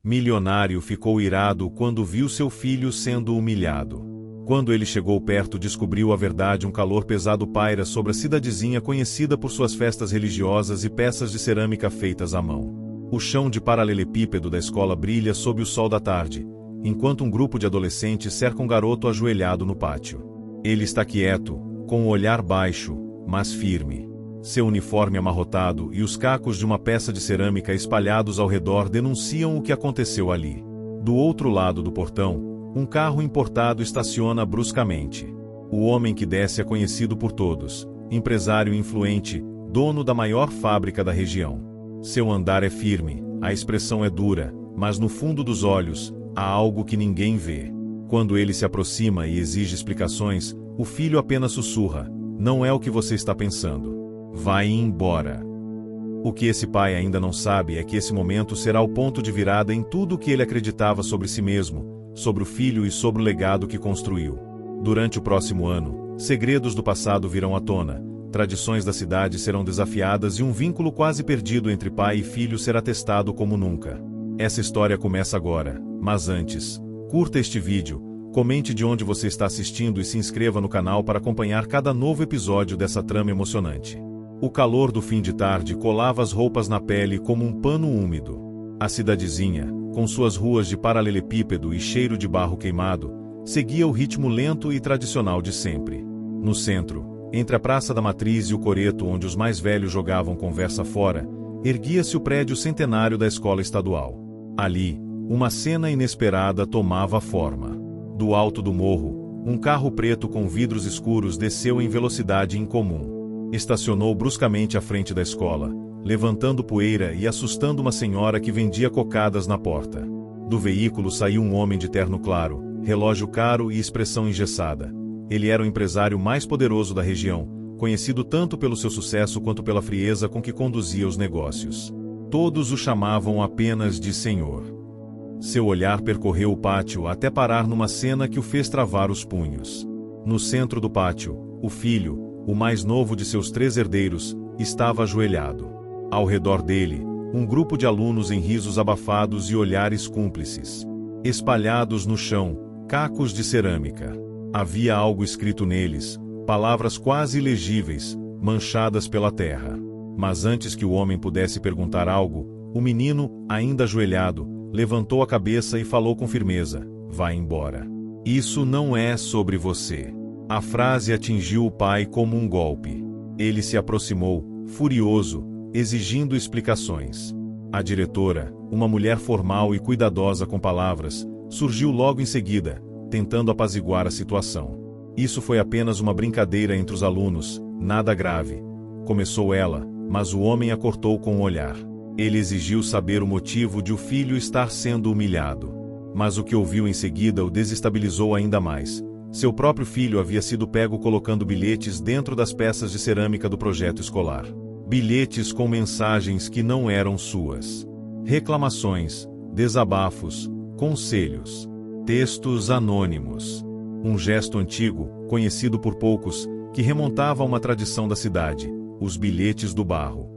Milionário ficou irado quando viu seu filho sendo humilhado. Quando ele chegou perto, descobriu a verdade: um calor pesado paira sobre a cidadezinha conhecida por suas festas religiosas e peças de cerâmica feitas à mão. O chão de paralelepípedo da escola brilha sob o sol da tarde, enquanto um grupo de adolescentes cerca um garoto ajoelhado no pátio. Ele está quieto, com o olhar baixo, mas firme. Seu uniforme amarrotado e os cacos de uma peça de cerâmica espalhados ao redor denunciam o que aconteceu ali. Do outro lado do portão, um carro importado estaciona bruscamente. O homem que desce é conhecido por todos, empresário influente, dono da maior fábrica da região. Seu andar é firme, a expressão é dura, mas no fundo dos olhos, há algo que ninguém vê. Quando ele se aproxima e exige explicações, o filho apenas sussurra: "Não é o que você está pensando. Vai embora." O que esse pai ainda não sabe é que esse momento será o ponto de virada em tudo o que ele acreditava sobre si mesmo, sobre o filho e sobre o legado que construiu. Durante o próximo ano, segredos do passado virão à tona, tradições da cidade serão desafiadas e um vínculo quase perdido entre pai e filho será testado como nunca. Essa história começa agora, mas antes, curta este vídeo, comente de onde você está assistindo e se inscreva no canal para acompanhar cada novo episódio dessa trama emocionante. O calor do fim de tarde colava as roupas na pele como um pano úmido. A cidadezinha, com suas ruas de paralelepípedo e cheiro de barro queimado, seguia o ritmo lento e tradicional de sempre. No centro, entre a Praça da Matriz e o coreto onde os mais velhos jogavam conversa fora, erguia-se o prédio centenário da escola estadual. Ali, uma cena inesperada tomava forma. Do alto do morro, um carro preto com vidros escuros desceu em velocidade incomum. Estacionou bruscamente à frente da escola, levantando poeira e assustando uma senhora que vendia cocadas na porta. Do veículo saiu um homem de terno claro, relógio caro e expressão engessada. Ele era o empresário mais poderoso da região, conhecido tanto pelo seu sucesso quanto pela frieza com que conduzia os negócios. Todos o chamavam apenas de senhor. Seu olhar percorreu o pátio até parar numa cena que o fez travar os punhos. No centro do pátio, o filho, o mais novo de seus 3 herdeiros, estava ajoelhado. Ao redor dele, um grupo de alunos em risos abafados e olhares cúmplices. Espalhados no chão, cacos de cerâmica. Havia algo escrito neles, palavras quase ilegíveis, manchadas pela terra. Mas antes que o homem pudesse perguntar algo, o menino, ainda ajoelhado, levantou a cabeça e falou com firmeza: "Vá embora. Isso não é sobre você." A frase atingiu o pai como um golpe. Ele se aproximou, furioso, exigindo explicações. A diretora, uma mulher formal e cuidadosa com palavras, surgiu logo em seguida, tentando apaziguar a situação. "Isso foi apenas uma brincadeira entre os alunos, nada grave." Começou ela, mas o homem a cortou com um olhar. Ele exigiu saber o motivo de o filho estar sendo humilhado. Mas o que ouviu em seguida o desestabilizou ainda mais. Seu próprio filho havia sido pego colocando bilhetes dentro das peças de cerâmica do projeto escolar. Bilhetes com mensagens que não eram suas. Reclamações, desabafos, conselhos. Textos anônimos. Um gesto antigo, conhecido por poucos, que remontava a uma tradição da cidade: os bilhetes do barro.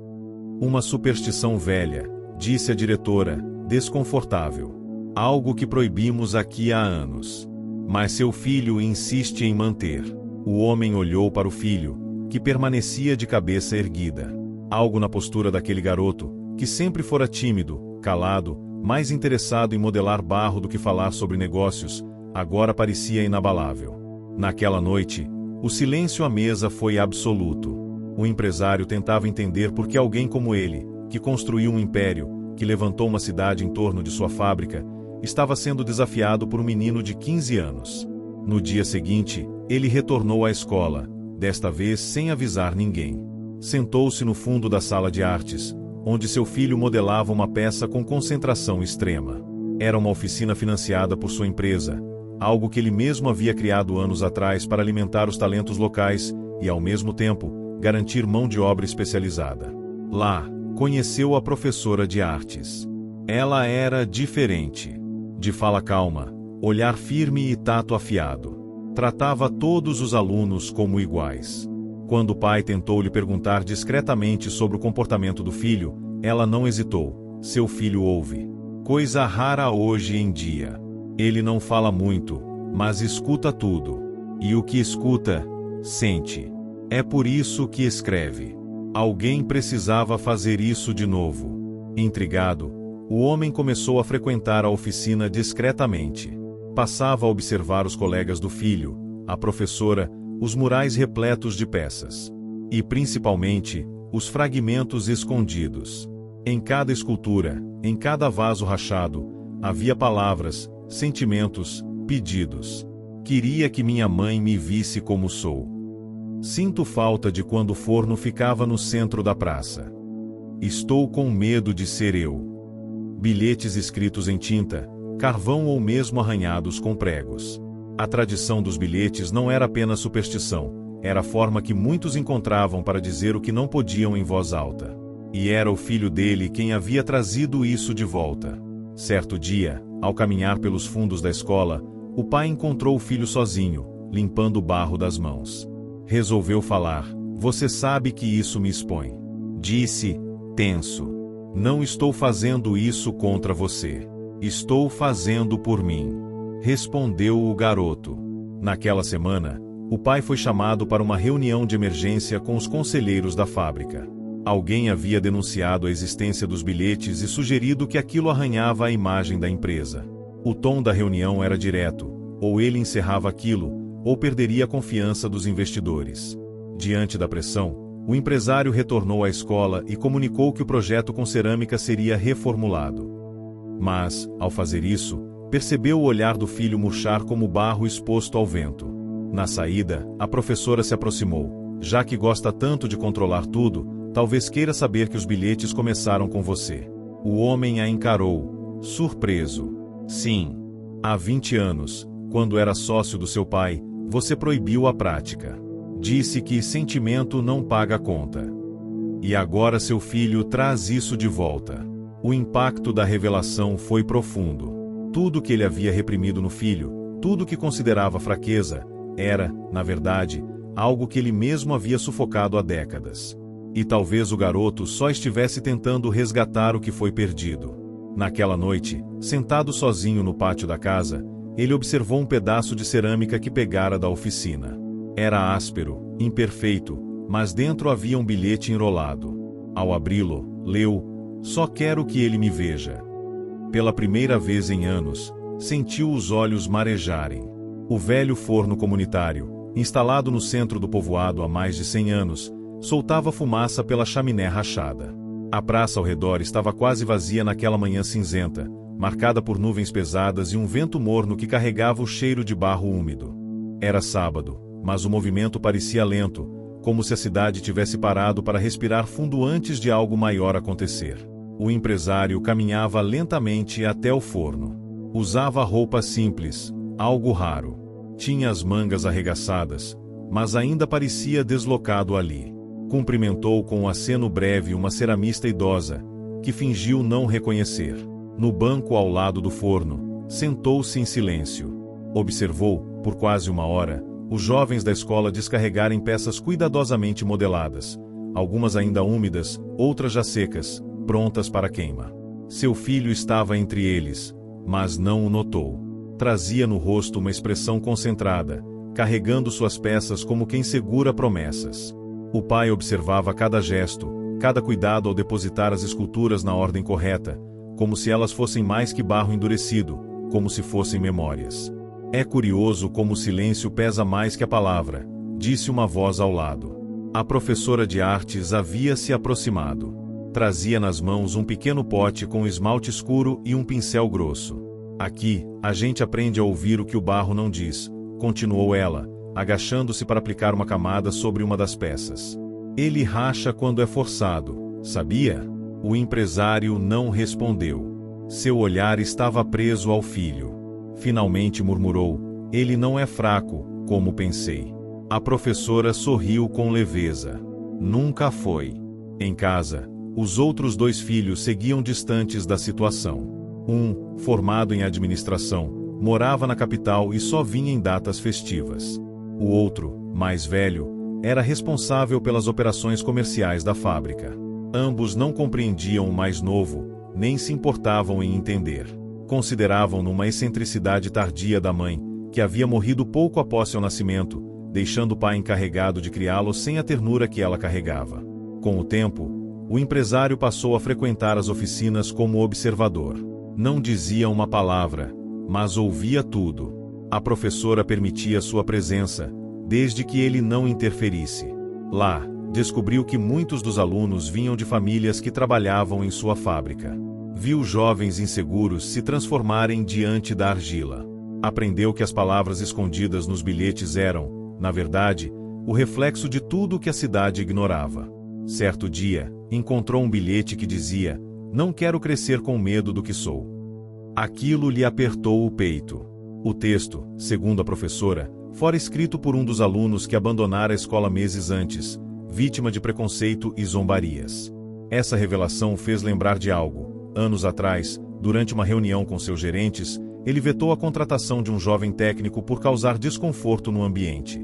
"Uma superstição velha", disse a diretora, desconfortável. "Algo que proibimos aqui há anos. Mas seu filho insiste em manter." O homem olhou para o filho, que permanecia de cabeça erguida. Algo na postura daquele garoto, que sempre fora tímido, calado, mais interessado em modelar barro do que falar sobre negócios, agora parecia inabalável. Naquela noite, o silêncio à mesa foi absoluto. O empresário tentava entender por que alguém como ele, que construiu um império, que levantou uma cidade em torno de sua fábrica, estava sendo desafiado por um menino de 15 anos. No dia seguinte, ele retornou à escola, desta vez sem avisar ninguém. Sentou-se no fundo da sala de artes, onde seu filho modelava uma peça com concentração extrema. Era uma oficina financiada por sua empresa, algo que ele mesmo havia criado anos atrás para alimentar os talentos locais e, ao mesmo tempo, garantir mão de obra especializada. Lá, conheceu a professora de artes. Ela era diferente. De fala calma, olhar firme e tato afiado. Tratava todos os alunos como iguais. Quando o pai tentou lhe perguntar discretamente sobre o comportamento do filho, ela não hesitou. "Seu filho ouve. Coisa rara hoje em dia. Ele não fala muito, mas escuta tudo. E o que escuta, sente. É por isso que escreve. Alguém precisava fazer isso de novo. Intrigado, o homem começou a frequentar a oficina discretamente. Passava a observar os colegas do filho, a professora, os murais repletos de peças. E principalmente, os fragmentos escondidos. Em cada escultura, em cada vaso rachado, havia palavras, sentimentos, pedidos. Queria que minha mãe me visse como sou. Sinto falta de quando o forno ficava no centro da praça. Estou com medo de ser eu. Bilhetes escritos em tinta, carvão ou mesmo arranhados com pregos. A tradição dos bilhetes não era apenas superstição, era a forma que muitos encontravam para dizer o que não podiam em voz alta. E era o filho dele quem havia trazido isso de volta. Certo dia, ao caminhar pelos fundos da escola, o pai encontrou o filho sozinho, limpando o barro das mãos. Resolveu falar: "Você sabe que isso me expõe." Disse, tenso: "Não estou fazendo isso contra você. Estou fazendo por mim." Respondeu o garoto. Naquela semana, o pai foi chamado para uma reunião de emergência com os conselheiros da fábrica. Alguém havia denunciado a existência dos bilhetes e sugerido que aquilo arranhava a imagem da empresa. O tom da reunião era direto: ou ele encerrava aquilo, ou perderia a confiança dos investidores. Diante da pressão, o empresário retornou à escola e comunicou que o projeto com cerâmica seria reformulado. Mas, ao fazer isso, percebeu o olhar do filho murchar como barro exposto ao vento. Na saída, a professora se aproximou. "Já que gosta tanto de controlar tudo, talvez queira saber que os bilhetes começaram com você." O homem a encarou, surpreso. "Sim. Há 20 anos, quando era sócio do seu pai, você proibiu a prática. Disse que sentimento não paga conta. E agora seu filho traz isso de volta." O impacto da revelação foi profundo. Tudo que ele havia reprimido no filho, tudo que considerava fraqueza, era, na verdade, algo que ele mesmo havia sufocado há décadas. E talvez o garoto só estivesse tentando resgatar o que foi perdido. Naquela noite, sentado sozinho no pátio da casa, ele observou um pedaço de cerâmica que pegara da oficina. Era áspero, imperfeito, mas dentro havia um bilhete enrolado. Ao abri-lo, leu: "Só quero que ele me veja." Pela primeira vez em anos, sentiu os olhos marejarem. O velho forno comunitário, instalado no centro do povoado há mais de 100 anos, soltava fumaça pela chaminé rachada. A praça ao redor estava quase vazia naquela manhã cinzenta, marcada por nuvens pesadas e um vento morno que carregava o cheiro de barro úmido. Era sábado, mas o movimento parecia lento, como se a cidade tivesse parado para respirar fundo antes de algo maior acontecer. O empresário caminhava lentamente até o forno. Usava roupa simples, algo raro. Tinha as mangas arregaçadas, mas ainda parecia deslocado ali. Cumprimentou com um aceno breve uma ceramista idosa, que fingiu não reconhecer. No banco ao lado do forno, sentou-se em silêncio. Observou, por quase uma hora, os jovens da escola descarregarem peças cuidadosamente modeladas, algumas ainda úmidas, outras já secas, prontas para queima. Seu filho estava entre eles, mas não o notou. Trazia no rosto uma expressão concentrada, carregando suas peças como quem segura promessas. O pai observava cada gesto, cada cuidado ao depositar as esculturas na ordem correta, como se elas fossem mais que barro endurecido, como se fossem memórias. "É curioso como o silêncio pesa mais que a palavra", disse uma voz ao lado. A professora de artes havia se aproximado. Trazia nas mãos um pequeno pote com esmalte escuro e um pincel grosso. "Aqui, a gente aprende a ouvir o que o barro não diz", continuou ela, agachando-se para aplicar uma camada sobre uma das peças. "Ele racha quando é forçado, sabia?" O empresário não respondeu. Seu olhar estava preso ao filho. Finalmente murmurou: "Ele não é fraco, como pensei." A professora sorriu com leveza. Nunca foi. Em casa, os outros 2 filhos seguiam distantes da situação. Um, formado em administração, morava na capital e só vinha em datas festivas. O outro, mais velho, era responsável pelas operações comerciais da fábrica. Ambos não compreendiam o mais novo, nem se importavam em entender. Consideravam-no uma excentricidade tardia da mãe, que havia morrido pouco após seu nascimento, deixando o pai encarregado de criá-lo sem a ternura que ela carregava. Com o tempo, o empresário passou a frequentar as oficinas como observador. Não dizia uma palavra, mas ouvia tudo. A professora permitia sua presença, desde que ele não interferisse. Lá, descobriu que muitos dos alunos vinham de famílias que trabalhavam em sua fábrica. Viu jovens inseguros se transformarem diante da argila. Aprendeu que as palavras escondidas nos bilhetes eram, na verdade, o reflexo de tudo que a cidade ignorava. Certo dia, encontrou um bilhete que dizia: "Não quero crescer com medo do que sou." Aquilo lhe apertou o peito. O texto, segundo a professora, fora escrito por um dos alunos que abandonara a escola meses antes, vítima de preconceito e zombarias. Essa revelação o fez lembrar de algo. Anos atrás, durante uma reunião com seus gerentes, ele vetou a contratação de um jovem técnico por causar desconforto no ambiente.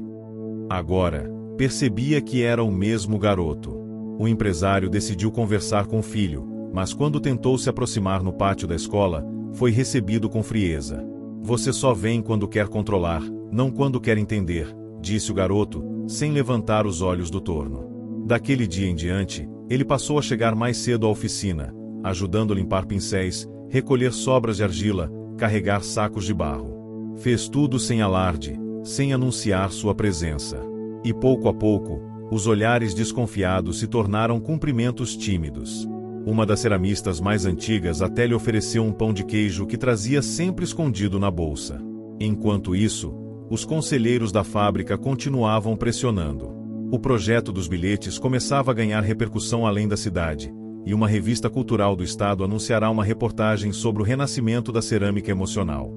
Agora, percebia que era o mesmo garoto. O empresário decidiu conversar com o filho, mas quando tentou se aproximar no pátio da escola, foi recebido com frieza. "Você só vem quando quer controlar, não quando quer entender", disse o garoto, sem levantar os olhos do torno. Daquele dia em diante, ele passou a chegar mais cedo à oficina, ajudando a limpar pincéis, recolher sobras de argila, carregar sacos de barro. Fez tudo sem alarde, sem anunciar sua presença. E pouco a pouco, os olhares desconfiados se tornaram cumprimentos tímidos. Uma das ceramistas mais antigas até lhe ofereceu um pão de queijo que trazia sempre escondido na bolsa. Enquanto isso, os conselheiros da fábrica continuavam pressionando. O projeto dos bilhetes começava a ganhar repercussão além da cidade, e uma revista cultural do estado anunciará uma reportagem sobre o renascimento da cerâmica emocional.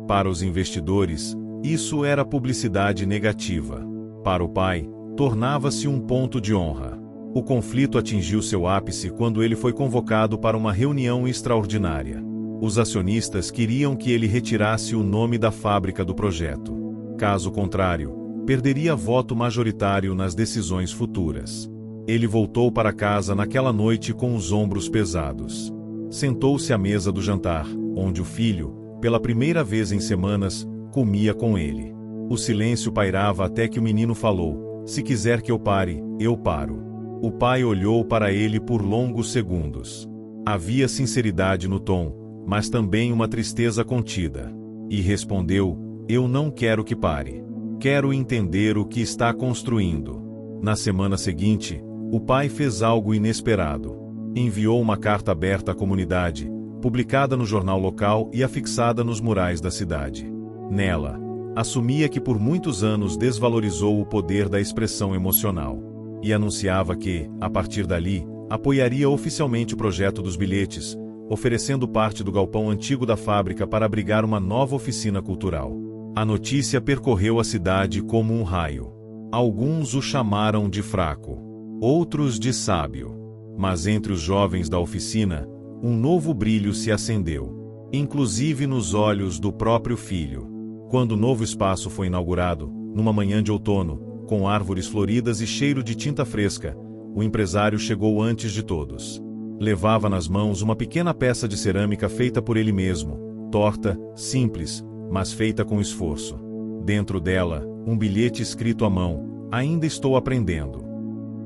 Para os investidores, isso era publicidade negativa. Para o pai, tornava-se um ponto de honra. O conflito atingiu seu ápice quando ele foi convocado para uma reunião extraordinária. Os acionistas queriam que ele retirasse o nome da fábrica do projeto. Caso contrário, perderia voto majoritário nas decisões futuras. Ele voltou para casa naquela noite com os ombros pesados. Sentou-se à mesa do jantar, onde o filho, pela primeira vez em semanas, comia com ele. O silêncio pairava até que o menino falou: "Se quiser que eu pare, eu paro." O pai olhou para ele por longos segundos. Havia sinceridade no tom, mas também uma tristeza contida. E respondeu: "Eu não quero que pare. Quero entender o que está construindo." Na semana seguinte, o pai fez algo inesperado. Enviou uma carta aberta à comunidade, publicada no jornal local e afixada nos murais da cidade. Nela, assumia que por muitos anos desvalorizou o poder da expressão emocional. E anunciava que, a partir dali, apoiaria oficialmente o projeto dos bilhetes, oferecendo parte do galpão antigo da fábrica para abrigar uma nova oficina cultural. A notícia percorreu a cidade como um raio. Alguns o chamaram de fraco, outros de sábio. Mas entre os jovens da oficina, um novo brilho se acendeu, inclusive nos olhos do próprio filho. Quando o novo espaço foi inaugurado, numa manhã de outono, com árvores floridas e cheiro de tinta fresca, o empresário chegou antes de todos. Levava nas mãos uma pequena peça de cerâmica feita por ele mesmo, torta, simples, mas feita com esforço. Dentro dela, um bilhete escrito à mão: "Ainda estou aprendendo."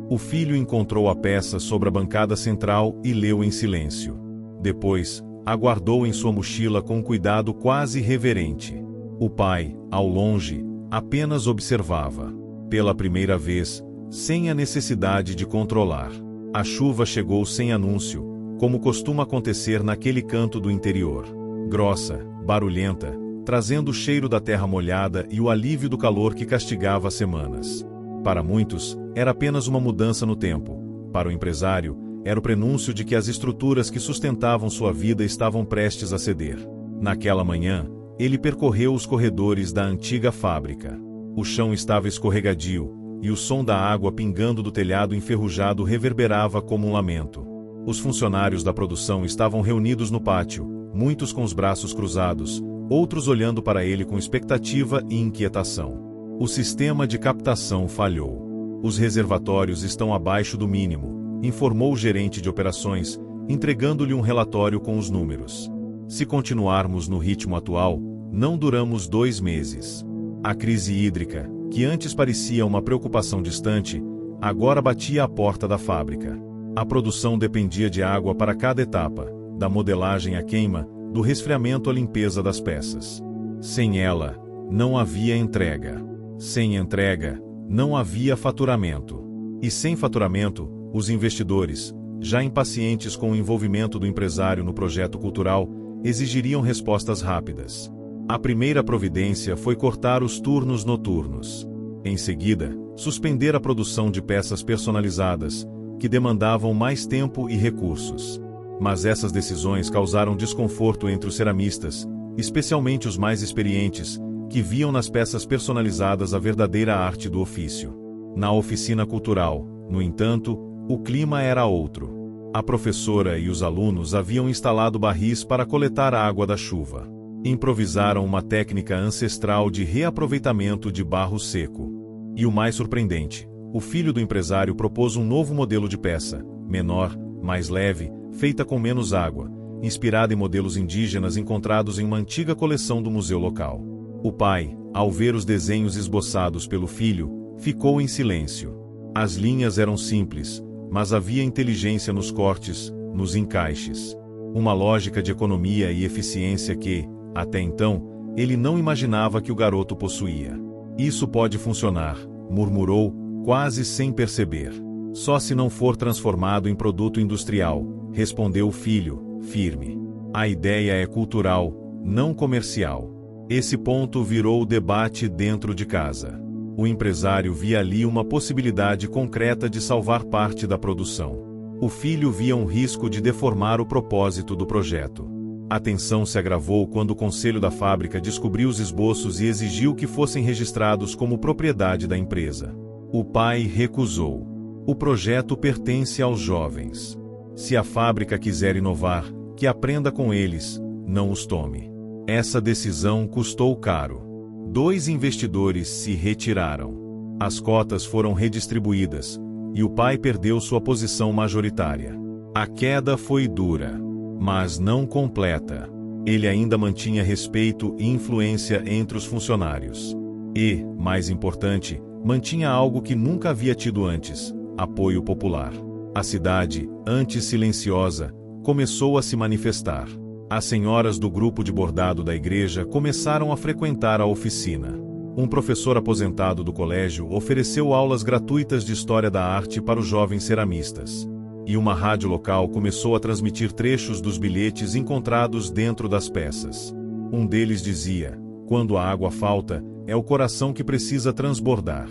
O filho encontrou a peça sobre a bancada central e leu em silêncio. Depois, a guardou em sua mochila com um cuidado quase reverente. O pai, ao longe, apenas observava. Pela primeira vez, sem a necessidade de controlar. A chuva chegou sem anúncio, como costuma acontecer naquele canto do interior. Grossa, barulhenta, trazendo o cheiro da terra molhada e o alívio do calor que castigava as semanas. Para muitos, era apenas uma mudança no tempo. Para o empresário, era o prenúncio de que as estruturas que sustentavam sua vida estavam prestes a ceder. Naquela manhã, ele percorreu os corredores da antiga fábrica. O chão estava escorregadio, e o som da água pingando do telhado enferrujado reverberava como um lamento. Os funcionários da produção estavam reunidos no pátio, muitos com os braços cruzados, outros olhando para ele com expectativa e inquietação. O sistema de captação falhou. Os reservatórios estão abaixo do mínimo, informou o gerente de operações, entregando-lhe um relatório com os números. Se continuarmos no ritmo atual, não duramos 2 meses. A crise hídrica, que antes parecia uma preocupação distante, agora batia à porta da fábrica. A produção dependia de água para cada etapa, da modelagem à queima, do resfriamento à limpeza das peças. Sem ela, não havia entrega. Sem entrega, não havia faturamento. E sem faturamento, os investidores, já impacientes com o envolvimento do empresário no projeto cultural, exigiriam respostas rápidas. A primeira providência foi cortar os turnos noturnos. Em seguida, suspender a produção de peças personalizadas, que demandavam mais tempo e recursos. Mas essas decisões causaram desconforto entre os ceramistas, especialmente os mais experientes, que viam nas peças personalizadas a verdadeira arte do ofício. Na oficina cultural, no entanto, o clima era outro. A professora e os alunos haviam instalado barris para coletar a água da chuva. Improvisaram uma técnica ancestral de reaproveitamento de barro seco. E o mais surpreendente, o filho do empresário propôs um novo modelo de peça, menor, mais leve, feita com menos água, inspirada em modelos indígenas encontrados em uma antiga coleção do museu local. O pai, ao ver os desenhos esboçados pelo filho, ficou em silêncio. As linhas eram simples, mas havia inteligência nos cortes, nos encaixes. Uma lógica de economia e eficiência que, até então, ele não imaginava que o garoto possuía. Isso pode funcionar, murmurou, quase sem perceber. Só se não for transformado em produto industrial, respondeu o filho, firme. A ideia é cultural, não comercial. Esse ponto virou o debate dentro de casa. O empresário via ali uma possibilidade concreta de salvar parte da produção. O filho via um risco de deformar o propósito do projeto. A tensão se agravou quando o conselho da fábrica descobriu os esboços e exigiu que fossem registrados como propriedade da empresa. O pai recusou. O projeto pertence aos jovens. Se a fábrica quiser inovar, que aprenda com eles, não os tome. Essa decisão custou caro. 2 investidores se retiraram. As cotas foram redistribuídas, e o pai perdeu sua posição majoritária. A queda foi dura, mas não completa. Ele ainda mantinha respeito e influência entre os funcionários. E, mais importante, mantinha algo que nunca havia tido antes: apoio popular. A cidade, antes silenciosa, começou a se manifestar. As senhoras do grupo de bordado da igreja começaram a frequentar a oficina. Um professor aposentado do colégio ofereceu aulas gratuitas de história da arte para os jovens ceramistas. E uma rádio local começou a transmitir trechos dos bilhetes encontrados dentro das peças. Um deles dizia: "Quando a água falta, é o coração que precisa transbordar."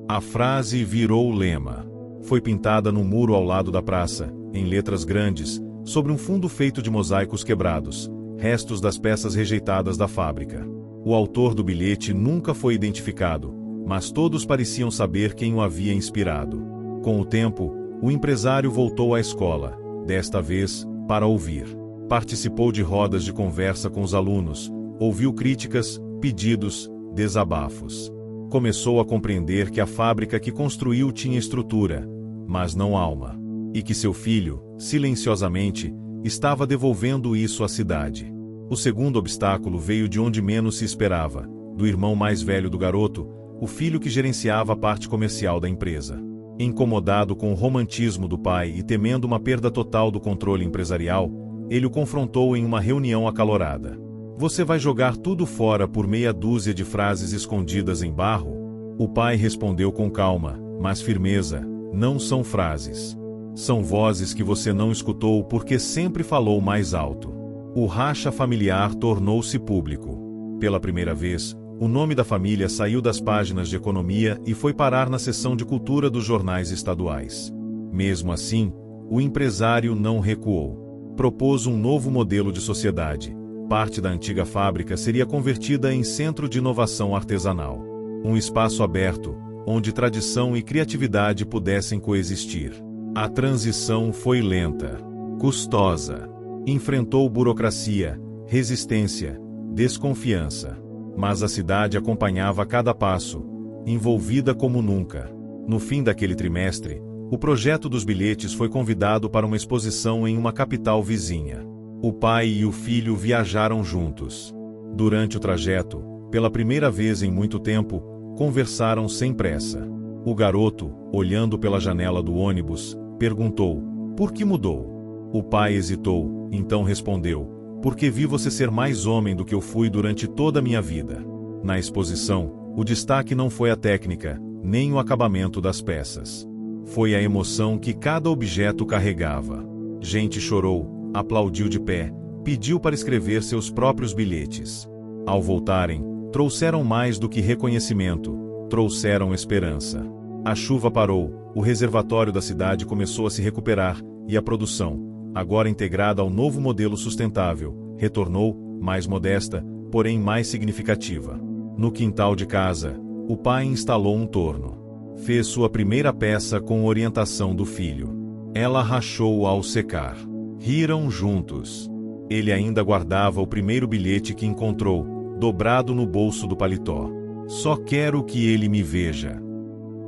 A frase virou lema. Foi pintada no muro ao lado da praça, em letras grandes, sobre um fundo feito de mosaicos quebrados, restos das peças rejeitadas da fábrica. O autor do bilhete nunca foi identificado, mas todos pareciam saber quem o havia inspirado. Com o tempo, o empresário voltou à escola, desta vez, para ouvir. Participou de rodas de conversa com os alunos, ouviu críticas, pedidos, desabafos. Começou a compreender que a fábrica que construiu tinha estrutura, mas não alma. E que seu filho, silenciosamente, estava devolvendo isso à cidade. O segundo obstáculo veio de onde menos se esperava, do irmão mais velho do garoto, o filho que gerenciava a parte comercial da empresa. Incomodado com o romantismo do pai e temendo uma perda total do controle empresarial, ele o confrontou em uma reunião acalorada. "Você vai jogar tudo fora por meia dúzia de frases escondidas em barro?" O pai respondeu com calma, mas firmeza: "Não são frases. São vozes que você não escutou porque sempre falou mais alto." O racha familiar tornou-se público. Pela primeira vez, o nome da família saiu das páginas de economia e foi parar na seção de cultura dos jornais estaduais. Mesmo assim, o empresário não recuou. Propôs um novo modelo de sociedade. Parte da antiga fábrica seria convertida em centro de inovação artesanal. Um espaço aberto, onde tradição e criatividade pudessem coexistir. A transição foi lenta, custosa. Enfrentou burocracia, resistência, desconfiança. Mas a cidade acompanhava cada passo, envolvida como nunca. No fim daquele trimestre, O projeto dos bilhetes foi convidado para uma exposição em uma capital vizinha. O pai e o filho viajaram juntos. Durante o trajeto, pela primeira vez em muito tempo, conversaram sem pressa. O garoto, olhando pela janela do ônibus, perguntou: "Por que mudou?" O pai hesitou, então respondeu: "Porque vi você ser mais homem do que eu fui durante toda a minha vida." Na exposição, o destaque não foi a técnica, nem o acabamento das peças. Foi a emoção que cada objeto carregava. Gente chorou, aplaudiu de pé, pediu para escrever seus próprios bilhetes. Ao voltarem, trouxeram mais do que reconhecimento, trouxeram esperança. A chuva parou, o reservatório da cidade começou a se recuperar, e a produção, agora integrada ao novo modelo sustentável, retornou, mais modesta, porém mais significativa. No quintal de casa, o pai instalou um torno. Fez sua primeira peça com orientação do filho. Ela rachou ao secar. Riram juntos. Ele ainda guardava o primeiro bilhete que encontrou, dobrado no bolso do paletó. "Só quero que ele me veja."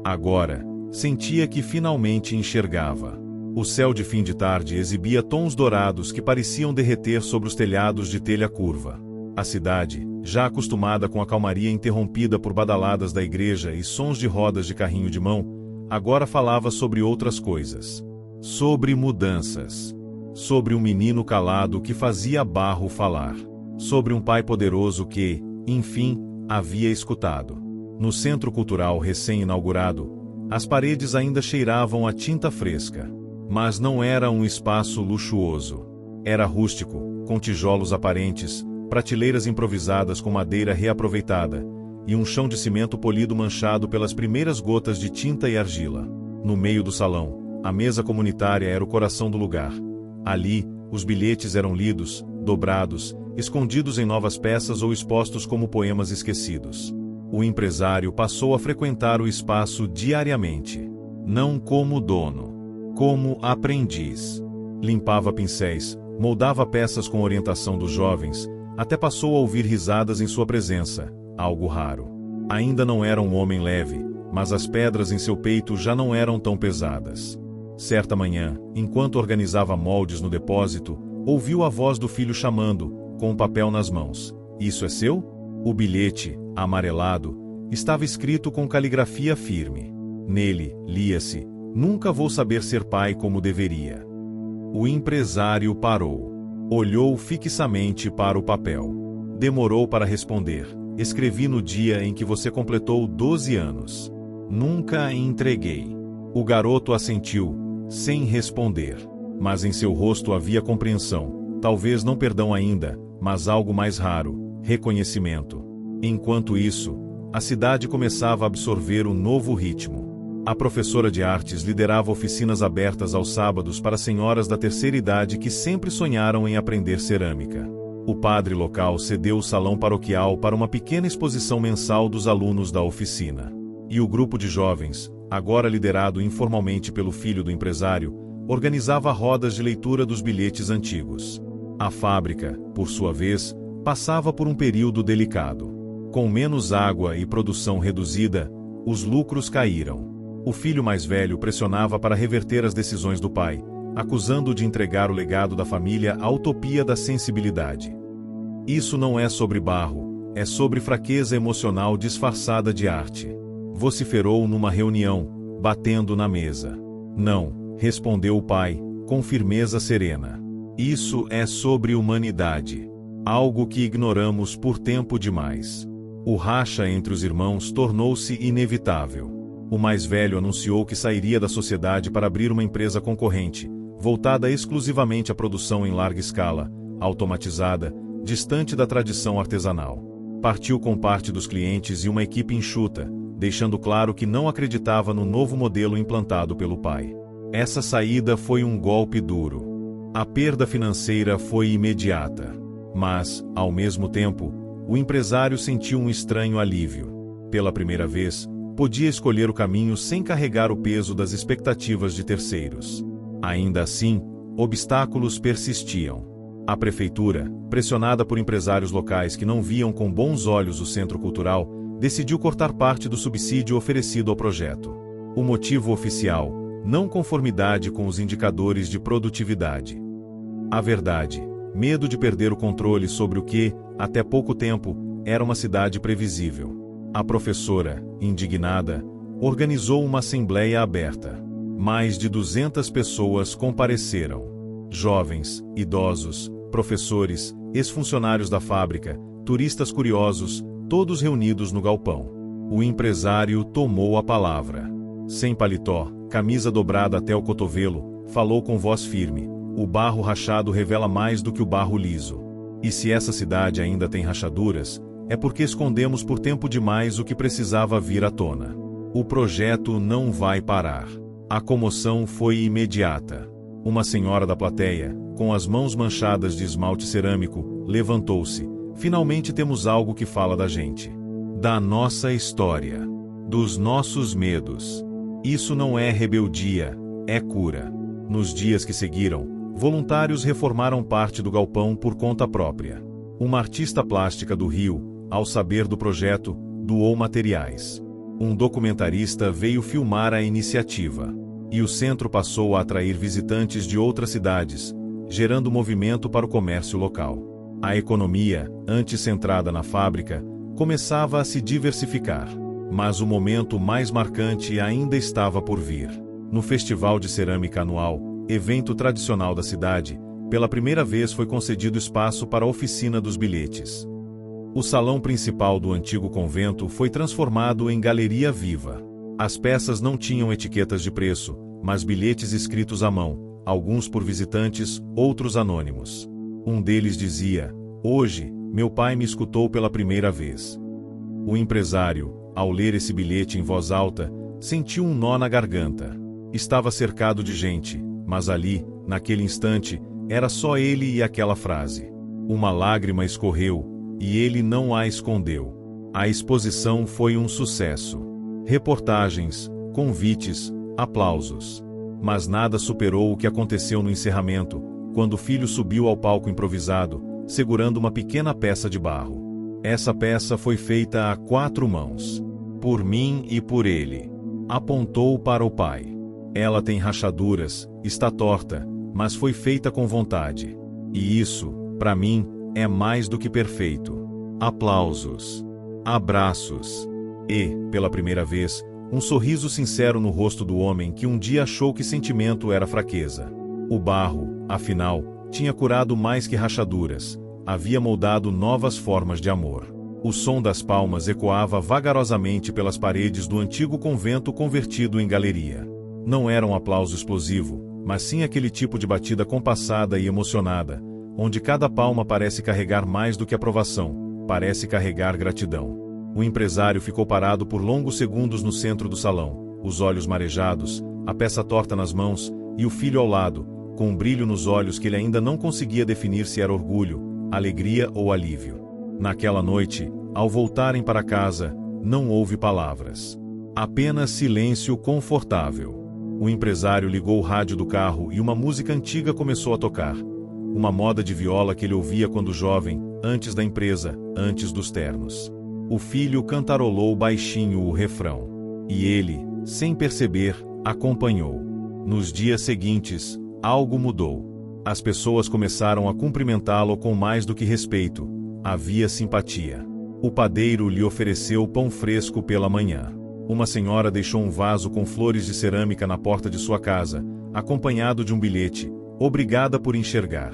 Agora, sentia que finalmente enxergava. O céu de fim de tarde exibia tons dourados que pareciam derreter sobre os telhados de telha curva. A cidade, já acostumada com a calmaria interrompida por badaladas da igreja e sons de rodas de carrinho de mão, agora falava sobre outras coisas. Sobre mudanças. Sobre um menino calado que fazia barro falar. Sobre um pai poderoso que, enfim, havia escutado. No centro cultural recém-inaugurado, as paredes ainda cheiravam a tinta fresca. Mas não era um espaço luxuoso. Era rústico, com tijolos aparentes, prateleiras improvisadas com madeira reaproveitada, e um chão de cimento polido manchado pelas primeiras gotas de tinta e argila. No meio do salão, a mesa comunitária era o coração do lugar. Ali, os bilhetes eram lidos, dobrados, escondidos em novas peças ou expostos como poemas esquecidos. O empresário passou a frequentar o espaço diariamente. Não como dono, como aprendiz. Limpava pincéis, moldava peças com orientação dos jovens, até passou a ouvir risadas em sua presença, algo raro. Ainda não era um homem leve, mas as pedras em seu peito já não eram tão pesadas. Certa manhã, enquanto organizava moldes no depósito, ouviu a voz do filho chamando, com um papel nas mãos. "Isso é seu?" O bilhete, amarelado, estava escrito com caligrafia firme. Nele, lia-se: "Nunca vou saber ser pai como deveria." O empresário parou. Olhou fixamente para o papel. Demorou para responder: "Escrevi no dia em que você completou 12 anos. Nunca entreguei." O garoto assentiu, sem responder. Mas em seu rosto havia compreensão, talvez não perdão ainda, mas algo mais raro: reconhecimento. Enquanto isso, a cidade começava a absorver um novo ritmo. A professora de artes liderava oficinas abertas aos sábados para senhoras da terceira idade que sempre sonharam em aprender cerâmica. O padre local cedeu o salão paroquial para uma pequena exposição mensal dos alunos da oficina. E o grupo de jovens, agora liderado informalmente pelo filho do empresário, organizava rodas de leitura dos bilhetes antigos. A fábrica, por sua vez, passava por um período delicado. Com menos água e produção reduzida, os lucros caíram. O filho mais velho pressionava para reverter as decisões do pai, acusando-o de entregar o legado da família à utopia da sensibilidade. "Isso não é sobre barro, é sobre fraqueza emocional disfarçada de arte", vociferou numa reunião, batendo na mesa. "Não", respondeu o pai, com firmeza serena. "Isso é sobre humanidade. Algo que ignoramos por tempo demais." O racha entre os irmãos tornou-se inevitável. O mais velho anunciou que sairia da sociedade para abrir uma empresa concorrente, voltada exclusivamente à produção em larga escala, automatizada, distante da tradição artesanal. Partiu com parte dos clientes e uma equipe enxuta, deixando claro que não acreditava no novo modelo implantado pelo pai. Essa saída foi um golpe duro. A perda financeira foi imediata. Mas, ao mesmo tempo, o empresário sentiu um estranho alívio. Pela primeira vez, podia escolher o caminho sem carregar o peso das expectativas de terceiros. Ainda assim, obstáculos persistiam. A prefeitura, pressionada por empresários locais que não viam com bons olhos o centro cultural, decidiu cortar parte do subsídio oferecido ao projeto. O motivo oficial: não conformidade com os indicadores de produtividade. A verdade, medo de perder o controle sobre o que, até pouco tempo, era uma cidade previsível. A professora, indignada, organizou uma assembleia aberta. Mais de 200 pessoas compareceram. Jovens, idosos, professores, ex-funcionários da fábrica, turistas curiosos, todos reunidos no galpão. O empresário tomou a palavra. Sem paletó, camisa dobrada até o cotovelo, falou com voz firme: o barro rachado revela mais do que o barro liso. E se essa cidade ainda tem rachaduras, é porque escondemos por tempo demais o que precisava vir à tona. O projeto não vai parar. A comoção foi imediata. Uma senhora da plateia, com as mãos manchadas de esmalte cerâmico, levantou-se. Finalmente temos algo que fala da gente. Da nossa história. Dos nossos medos. Isso não é rebeldia, é cura. Nos dias que seguiram, voluntários reformaram parte do galpão por conta própria. Uma artista plástica do Rio, ao saber do projeto, doou materiais. Um documentarista veio filmar a iniciativa. E o centro passou a atrair visitantes de outras cidades, gerando movimento para o comércio local. A economia, antes centrada na fábrica, começava a se diversificar. Mas o momento mais marcante ainda estava por vir. No Festival de Cerâmica Anual, evento tradicional da cidade, pela primeira vez foi concedido espaço para a oficina dos bilhetes. O salão principal do antigo convento foi transformado em galeria viva. As peças não tinham etiquetas de preço, mas bilhetes escritos à mão, alguns por visitantes, outros anônimos. Um deles dizia: "Hoje, meu pai me escutou pela primeira vez." O empresário, ao ler esse bilhete em voz alta, sentiu um nó na garganta. Estava cercado de gente, mas ali, naquele instante, era só ele e aquela frase. Uma lágrima escorreu, e ele não a escondeu. A exposição foi um sucesso. Reportagens, convites, aplausos. Mas nada superou o que aconteceu no encerramento, quando o filho subiu ao palco improvisado, segurando uma pequena peça de barro. Essa peça foi feita a 4 mãos. Por mim e por ele. Apontou para o pai. Ela tem rachaduras, está torta, mas foi feita com vontade. E isso, para mim, é mais do que perfeito. Aplausos. Abraços. E, pela primeira vez, um sorriso sincero no rosto do homem que um dia achou que sentimento era fraqueza. O barro, afinal, tinha curado mais que rachaduras, havia moldado novas formas de amor. O som das palmas ecoava vagarosamente pelas paredes do antigo convento convertido em galeria. Não era um aplauso explosivo, mas sim aquele tipo de batida compassada e emocionada, onde cada palma parece carregar mais do que aprovação, parece carregar gratidão. O empresário ficou parado por longos segundos no centro do salão, os olhos marejados, a peça torta nas mãos, e o filho ao lado, com um brilho nos olhos que ele ainda não conseguia definir se era orgulho, alegria ou alívio. Naquela noite, ao voltarem para casa, não houve palavras. Apenas silêncio confortável. O empresário ligou o rádio do carro e uma música antiga começou a tocar. Uma moda de viola que ele ouvia quando jovem, antes da empresa, antes dos ternos. O filho cantarolou baixinho o refrão. E ele, sem perceber, acompanhou. Nos dias seguintes, algo mudou. As pessoas começaram a cumprimentá-lo com mais do que respeito. Havia simpatia. O padeiro lhe ofereceu pão fresco pela manhã. Uma senhora deixou um vaso com flores de cerâmica na porta de sua casa, acompanhado de um bilhete: "Obrigada por enxergar."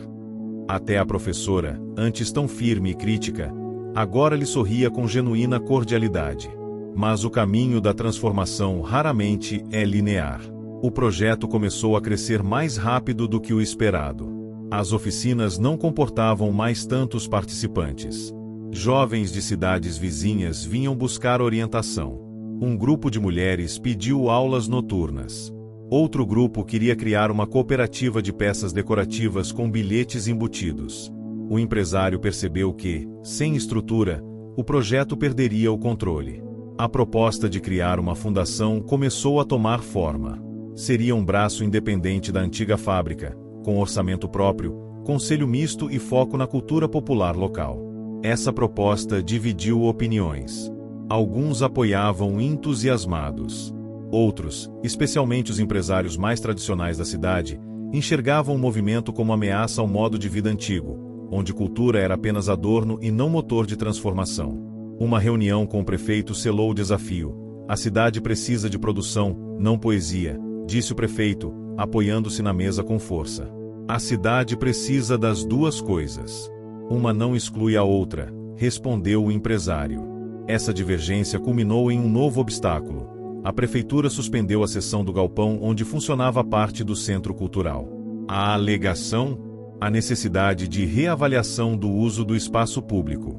Até a professora, antes tão firme e crítica, agora lhe sorria com genuína cordialidade. Mas o caminho da transformação raramente é linear. O projeto começou a crescer mais rápido do que o esperado. As oficinas não comportavam mais tantos participantes. Jovens de cidades vizinhas vinham buscar orientação. Um grupo de mulheres pediu aulas noturnas. Outro grupo queria criar uma cooperativa de peças decorativas com bilhetes embutidos. O empresário percebeu que, sem estrutura, o projeto perderia o controle. A proposta de criar uma fundação começou a tomar forma. Seria um braço independente da antiga fábrica, com orçamento próprio, conselho misto e foco na cultura popular local. Essa proposta dividiu opiniões. Alguns apoiavam entusiasmados. Outros, especialmente os empresários mais tradicionais da cidade, enxergavam o movimento como ameaça ao modo de vida antigo, onde cultura era apenas adorno e não motor de transformação. Uma reunião com o prefeito selou o desafio. A cidade precisa de produção, não poesia, disse o prefeito, apoiando-se na mesa com força. A cidade precisa das duas coisas. Uma não exclui a outra, respondeu o empresário. Essa divergência culminou em um novo obstáculo. A prefeitura suspendeu a sessão do galpão onde funcionava parte do centro cultural. A alegação? A necessidade de reavaliação do uso do espaço público.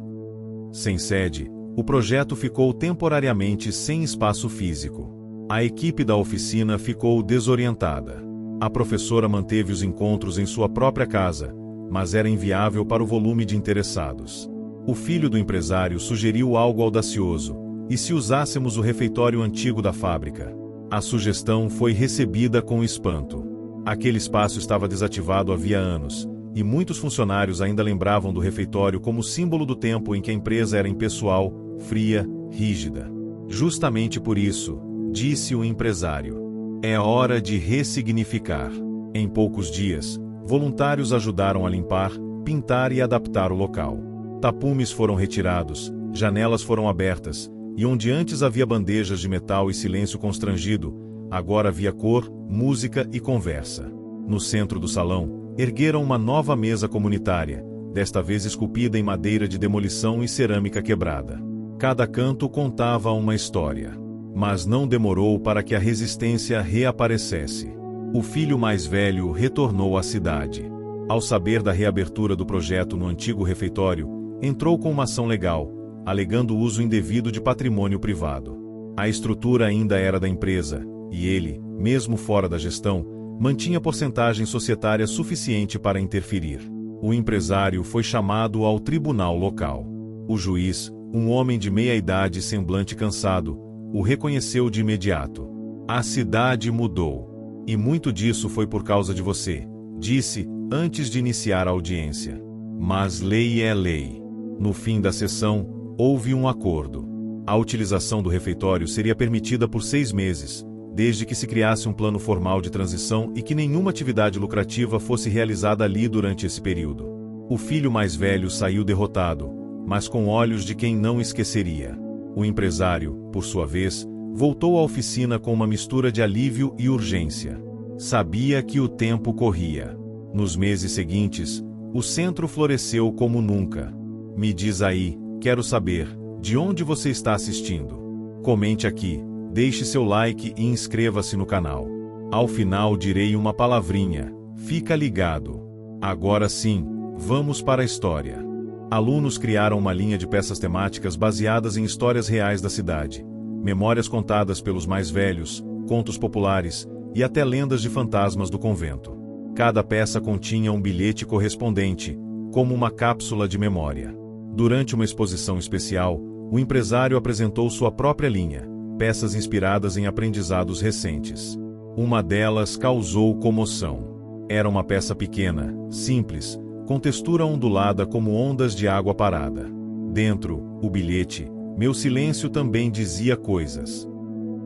Sem sede, o projeto ficou temporariamente sem espaço físico. A equipe da oficina ficou desorientada. A professora manteve os encontros em sua própria casa, mas era inviável para o volume de interessados. O filho do empresário sugeriu algo audacioso: e se usássemos o refeitório antigo da fábrica? A sugestão foi recebida com espanto. Aquele espaço estava desativado havia anos, e muitos funcionários ainda lembravam do refeitório como símbolo do tempo em que a empresa era impessoal, fria, rígida. Justamente por isso, disse o empresário, é hora de ressignificar. Em poucos dias, voluntários ajudaram a limpar, pintar e adaptar o local. Tapumes foram retirados, janelas foram abertas, e onde antes havia bandejas de metal e silêncio constrangido, agora havia cor, música e conversa. No centro do salão, ergueram uma nova mesa comunitária, desta vez esculpida em madeira de demolição e cerâmica quebrada. Cada canto contava uma história. Mas não demorou para que a resistência reaparecesse. O filho mais velho retornou à cidade. Ao saber da reabertura do projeto no antigo refeitório, entrou com uma ação legal, alegando o uso indevido de patrimônio privado. A estrutura ainda era da empresa, e ele, mesmo fora da gestão, mantinha porcentagem societária suficiente para interferir. O empresário foi chamado ao tribunal local. O juiz, um homem de meia-idade e semblante cansado, o reconheceu de imediato. A cidade mudou. E muito disso foi por causa de você, disse, antes de iniciar a audiência. Mas lei é lei. No fim da sessão, houve um acordo. A utilização do refeitório seria permitida por 6 meses, desde que se criasse um plano formal de transição e que nenhuma atividade lucrativa fosse realizada ali durante esse período. O filho mais velho saiu derrotado, mas com olhos de quem não esqueceria. O empresário, por sua vez, voltou à oficina com uma mistura de alívio e urgência. Sabia que o tempo corria. Nos meses seguintes, o centro floresceu como nunca. Me diz aí, quero saber, de onde você está assistindo? Comente aqui, deixe seu like e inscreva-se no canal. Ao final direi uma palavrinha, fica ligado. Agora sim, vamos para a história. Alunos criaram uma linha de peças temáticas baseadas em histórias reais da cidade, memórias contadas pelos mais velhos, contos populares e até lendas de fantasmas do convento. Cada peça continha um bilhete correspondente, como uma cápsula de memória. Durante uma exposição especial, o empresário apresentou sua própria linha, peças inspiradas em aprendizados recentes. Uma delas causou comoção. Era uma peça pequena, simples, com textura ondulada como ondas de água parada. Dentro, o bilhete, meu silêncio também dizia coisas.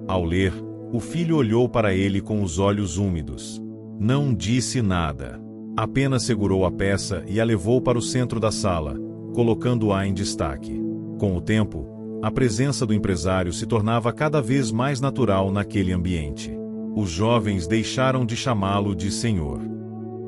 Ao ler, o filho olhou para ele com os olhos úmidos. Não disse nada. Apenas segurou a peça e a levou para o centro da sala, colocando-a em destaque. Com o tempo, a presença do empresário se tornava cada vez mais natural naquele ambiente. Os jovens deixaram de chamá-lo de senhor.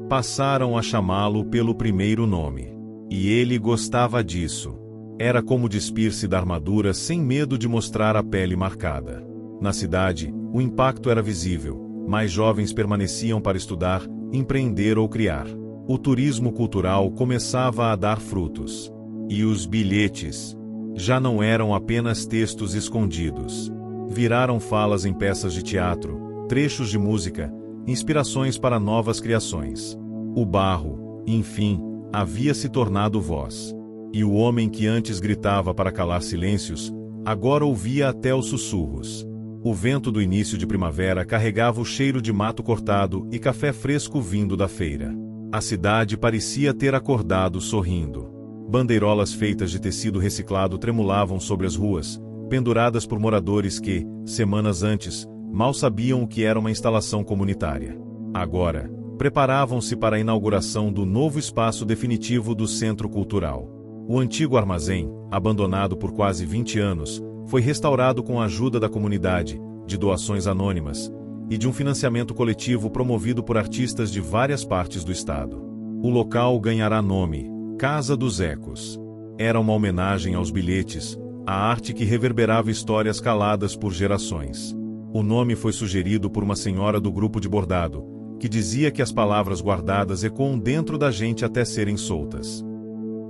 Passaram a chamá-lo pelo primeiro nome. E ele gostava disso. Era como despir-se da armadura sem medo de mostrar a pele marcada. Na cidade, o impacto era visível. Mais jovens permaneciam para estudar, empreender ou criar. O turismo cultural começava a dar frutos. E os bilhetes já não eram apenas textos escondidos. Viraram falas em peças de teatro, trechos de música, inspirações para novas criações. O barro, enfim, havia se tornado voz. E o homem que antes gritava para calar silêncios, agora ouvia até os sussurros. O vento do início de primavera carregava o cheiro de mato cortado e café fresco vindo da feira. A cidade parecia ter acordado sorrindo. Bandeirolas feitas de tecido reciclado tremulavam sobre as ruas, penduradas por moradores que, semanas antes, Mal sabiam o que era uma instalação comunitária. Agora, preparavam-se para a inauguração do novo espaço definitivo do Centro Cultural. O antigo armazém, abandonado por quase 20 anos, foi restaurado com a ajuda da comunidade, de doações anônimas e de um financiamento coletivo promovido por artistas de várias partes do estado. O local ganhará nome Casa dos Ecos. Era uma homenagem aos bilhetes, a arte que reverberava histórias caladas por gerações. O nome foi sugerido por uma senhora do grupo de bordado, que dizia que as palavras guardadas ecoam dentro da gente até serem soltas.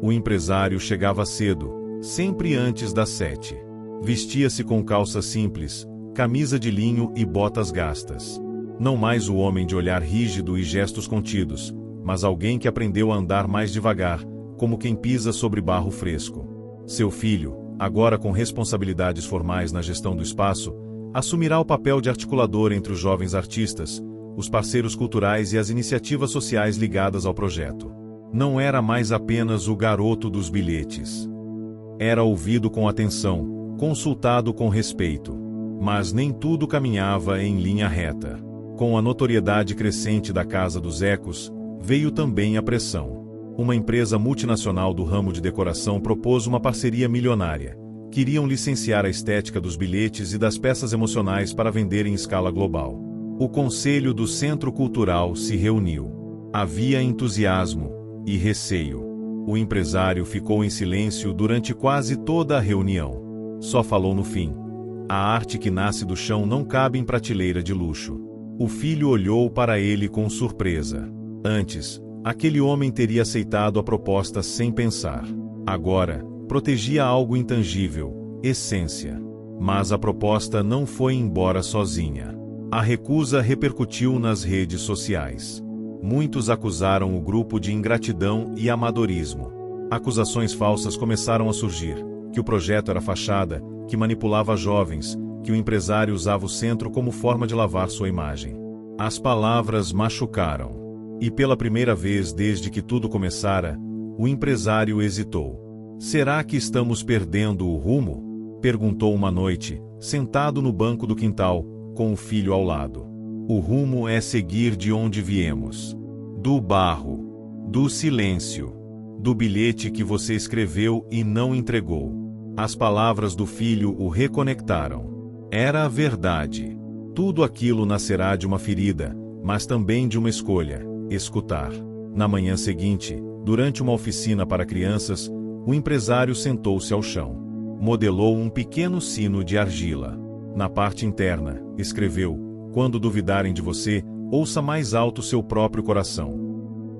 O empresário chegava cedo, sempre antes das 7. Vestia-se com calça simples, camisa de linho e botas gastas. Não mais o homem de olhar rígido e gestos contidos, mas alguém que aprendeu a andar mais devagar, como quem pisa sobre barro fresco. Seu filho, agora com responsabilidades formais na gestão do espaço, assumirá o papel de articulador entre os jovens artistas, os parceiros culturais e as iniciativas sociais ligadas ao projeto. Não era mais apenas o garoto dos bilhetes. Era ouvido com atenção, consultado com respeito. Mas nem tudo caminhava em linha reta. Com a notoriedade crescente da Casa dos Ecos, veio também a pressão. Uma empresa multinacional do ramo de decoração propôs uma parceria milionária. Queriam licenciar a estética dos bilhetes e das peças emocionais para vender em escala global. O conselho do Centro Cultural se reuniu. Havia entusiasmo e receio. O empresário ficou em silêncio durante quase toda a reunião. Só falou no fim. A arte que nasce do chão não cabe em prateleira de luxo. O filho olhou para ele com surpresa. Antes, aquele homem teria aceitado a proposta sem pensar. Agora, protegia algo intangível, essência. Mas a proposta não foi embora sozinha. A recusa repercutiu nas redes sociais. Muitos acusaram o grupo de ingratidão e amadorismo. Acusações falsas começaram a surgir, que o projeto era fachada, que manipulava jovens, que o empresário usava o centro como forma de lavar sua imagem. As palavras machucaram. E pela primeira vez desde que tudo começara, o empresário hesitou. Será que estamos perdendo o rumo? Perguntou uma noite, sentado no banco do quintal, com o filho ao lado. O rumo é seguir de onde viemos. Do barro. Do silêncio. Do bilhete que você escreveu e não entregou. As palavras do filho o reconectaram. Era a verdade. Tudo aquilo nascerá de uma ferida, mas também de uma escolha: escutar. Na manhã seguinte, durante uma oficina para crianças, o empresário sentou-se ao chão. Modelou um pequeno sino de argila. Na parte interna, escreveu: quando duvidarem de você, ouça mais alto seu próprio coração.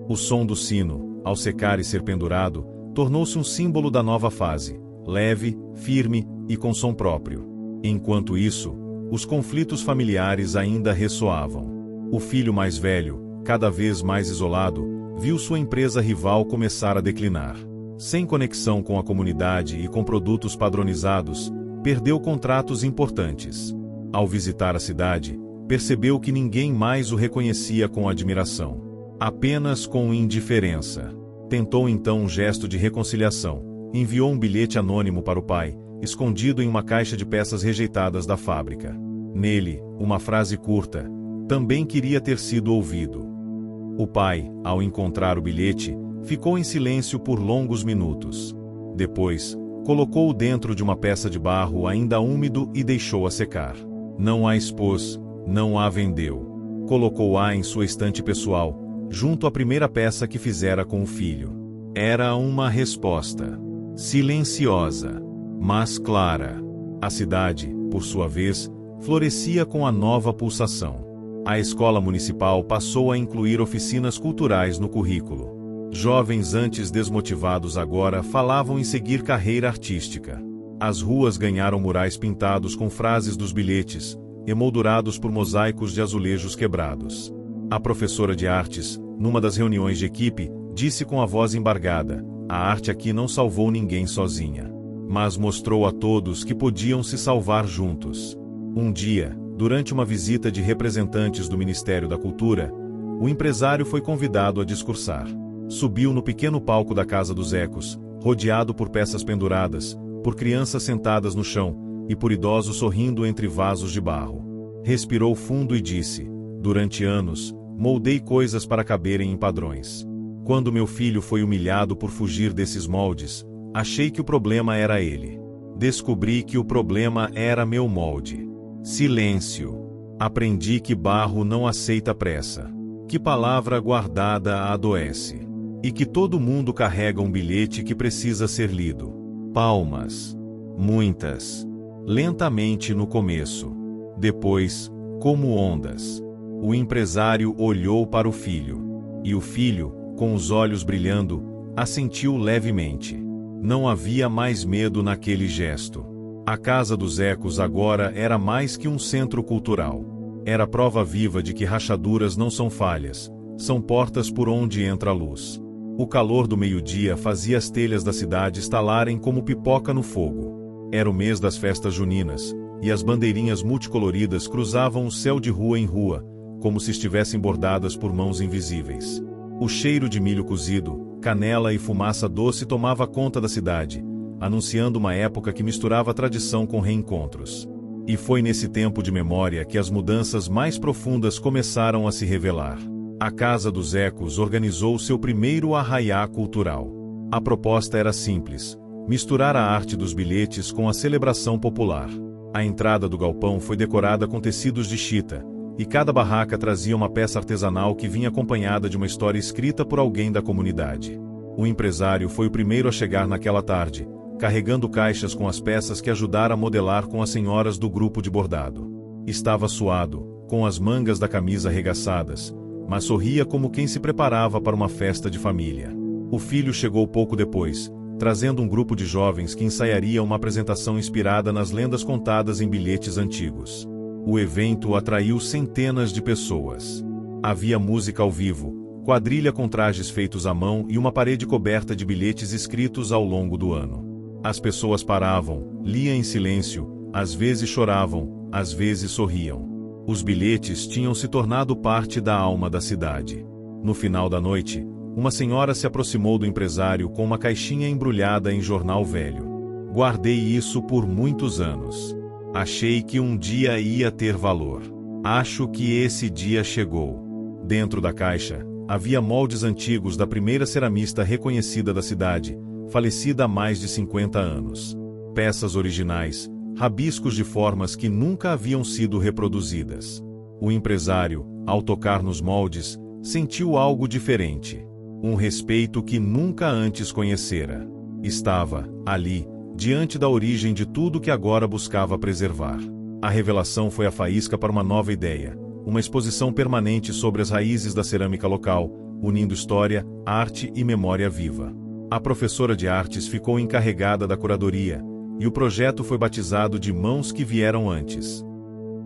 O som do sino, ao secar e ser pendurado, tornou-se um símbolo da nova fase, leve, firme e com som próprio. Enquanto isso, os conflitos familiares ainda ressoavam. O filho mais velho, cada vez mais isolado, viu sua empresa rival começar a declinar. Sem conexão com a comunidade e com produtos padronizados, perdeu contratos importantes. Ao visitar a cidade, percebeu que ninguém mais o reconhecia com admiração, apenas com indiferença. Tentou então um gesto de reconciliação. Enviou um bilhete anônimo para o pai, escondido em uma caixa de peças rejeitadas da fábrica. Nele, uma frase curta: também queria ter sido ouvido. O pai, ao encontrar o bilhete, ficou em silêncio por longos minutos. Depois, colocou-o dentro de uma peça de barro ainda úmido e deixou-a secar. Não a expôs, não a vendeu. Colocou-a em sua estante pessoal, junto à primeira peça que fizera com o filho. Era uma resposta. Silenciosa, mas clara. A cidade, por sua vez, florescia com a nova pulsação. A escola municipal passou a incluir oficinas culturais no currículo. Jovens antes desmotivados agora falavam em seguir carreira artística. As ruas ganharam murais pintados com frases dos bilhetes, emoldurados por mosaicos de azulejos quebrados. A professora de artes, numa das reuniões de equipe, disse com a voz embargada: a arte aqui não salvou ninguém sozinha, mas mostrou a todos que podiam se salvar juntos. Um dia, durante uma visita de representantes do Ministério da Cultura, o empresário foi convidado a discursar. Subiu no pequeno palco da Casa dos Ecos, rodeado por peças penduradas, por crianças sentadas no chão e por idosos sorrindo entre vasos de barro. Respirou fundo e disse: durante anos, moldei coisas para caberem em padrões. Quando meu filho foi humilhado por fugir desses moldes, achei que o problema era ele. Descobri que o problema era meu molde. Silêncio. Aprendi que barro não aceita pressa. Que palavra guardada adoece. E que todo mundo carrega um bilhete que precisa ser lido. Palmas. Muitas. Lentamente no começo. Depois, como ondas. O empresário olhou para o filho. E o filho, com os olhos brilhando, assentiu levemente. Não havia mais medo naquele gesto. A Casa dos Ecos agora era mais que um centro cultural. Era prova viva de que rachaduras não são falhas, são portas por onde entra a luz. O calor do meio-dia fazia as telhas da cidade estalarem como pipoca no fogo. Era o mês das festas juninas, e as bandeirinhas multicoloridas cruzavam o céu de rua em rua, como se estivessem bordadas por mãos invisíveis. O cheiro de milho cozido, canela e fumaça doce tomava conta da cidade, anunciando uma época que misturava tradição com reencontros. E foi nesse tempo de memória que as mudanças mais profundas começaram a se revelar. A Casa dos Ecos organizou seu primeiro arraiá cultural. A proposta era simples: misturar a arte dos bilhetes com a celebração popular. A entrada do galpão foi decorada com tecidos de chita, e cada barraca trazia uma peça artesanal que vinha acompanhada de uma história escrita por alguém da comunidade. O empresário foi o primeiro a chegar naquela tarde, carregando caixas com as peças que ajudaram a modelar com as senhoras do grupo de bordado. Estava suado, com as mangas da camisa arregaçadas, mas sorria como quem se preparava para uma festa de família. O filho chegou pouco depois, trazendo um grupo de jovens que ensaiaria uma apresentação inspirada nas lendas contadas em bilhetes antigos. O evento atraiu centenas de pessoas. Havia música ao vivo, quadrilha com trajes feitos à mão e uma parede coberta de bilhetes escritos ao longo do ano. As pessoas paravam, liam em silêncio, às vezes choravam, às vezes sorriam. Os bilhetes tinham se tornado parte da alma da cidade. No final da noite, uma senhora se aproximou do empresário com uma caixinha embrulhada em jornal velho. Guardei isso por muitos anos. Achei que um dia ia ter valor. Acho que esse dia chegou. Dentro da caixa, havia moldes antigos da primeira ceramista reconhecida da cidade, falecida há mais de 50 anos. Peças originais, rabiscos de formas que nunca haviam sido reproduzidas. O empresário, ao tocar nos moldes, sentiu algo diferente. Um respeito que nunca antes conhecera. Estava, ali, diante da origem de tudo que agora buscava preservar. A revelação foi a faísca para uma nova ideia, uma exposição permanente sobre as raízes da cerâmica local, unindo história, arte e memória viva. A professora de artes ficou encarregada da curadoria, e o projeto foi batizado de Mãos que Vieram Antes.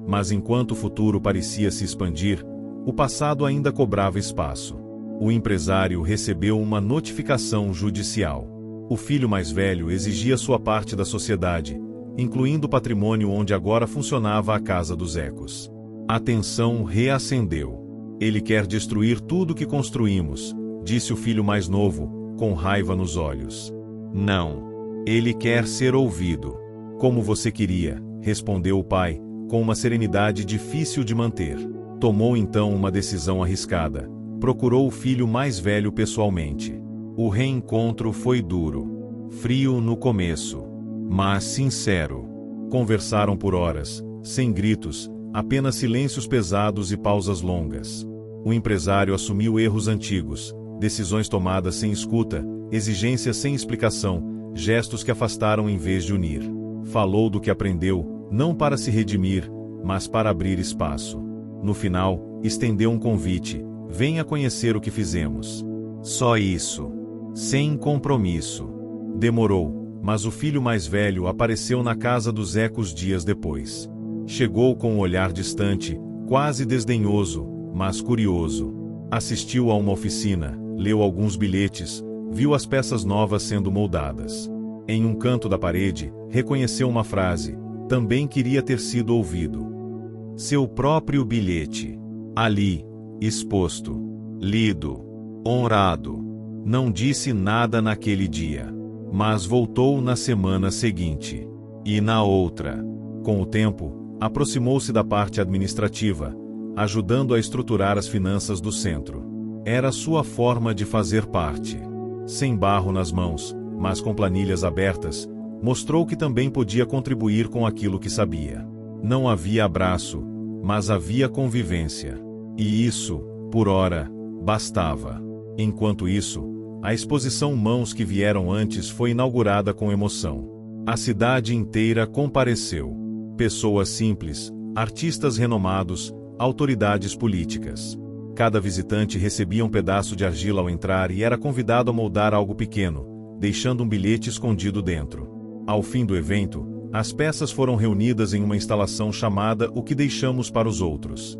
Mas enquanto o futuro parecia se expandir, o passado ainda cobrava espaço. O empresário recebeu uma notificação judicial. O filho mais velho exigia sua parte da sociedade, incluindo o patrimônio onde agora funcionava a Casa dos Ecos. A tensão reacendeu. Ele quer destruir tudo que construímos, disse o filho mais novo, com raiva nos olhos. Não. Ele quer ser ouvido. Como você queria, respondeu o pai, com uma serenidade difícil de manter. Tomou então uma decisão arriscada. Procurou o filho mais velho pessoalmente. O reencontro foi duro. Frio no começo, mas sincero. Conversaram por horas, sem gritos, apenas silêncios pesados e pausas longas. O empresário assumiu erros antigos, decisões tomadas sem escuta, exigências sem explicação, gestos que afastaram em vez de unir. Falou do que aprendeu, não para se redimir, mas para abrir espaço. No final, estendeu um convite: venha conhecer o que fizemos. Só isso. Sem compromisso. Demorou, mas o filho mais velho apareceu na Casa dos Ecos dias depois. Chegou com um olhar distante, quase desdenhoso, mas curioso. Assistiu a uma oficina, leu alguns bilhetes, viu as peças novas sendo moldadas. Em um canto da parede, reconheceu uma frase: também queria ter sido ouvido. Seu próprio bilhete. Ali, exposto, lido, honrado. Não disse nada naquele dia, mas voltou na semana seguinte. E na outra. Com o tempo, Aproximou-se da parte administrativa, ajudando a estruturar as finanças do centro. Era sua forma de fazer parte. Sem barro nas mãos, mas com planilhas abertas, mostrou que também podia contribuir com aquilo que sabia. Não havia abraço, mas havia convivência. E isso, por ora, bastava. Enquanto isso, a exposição Mãos que Vieram Antes foi inaugurada com emoção. A cidade inteira compareceu. Pessoas simples, artistas renomados, autoridades políticas. Cada visitante recebia um pedaço de argila ao entrar e era convidado a moldar algo pequeno, deixando um bilhete escondido dentro. Ao fim do evento, as peças foram reunidas em uma instalação chamada O que Deixamos para os Outros.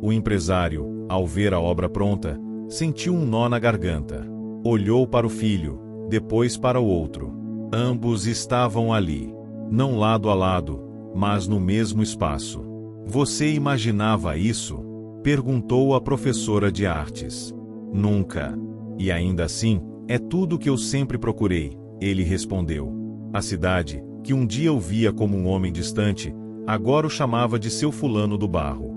O empresário, ao ver a obra pronta, sentiu um nó na garganta. Olhou para o filho, depois para o outro. Ambos estavam ali, não lado a lado, mas no mesmo espaço. Você imaginava isso? Perguntou a professora de artes. Nunca. E ainda assim, é tudo o que eu sempre procurei, ele respondeu. A cidade, que um dia o via como um homem distante, agora o chamava de seu fulano do barro.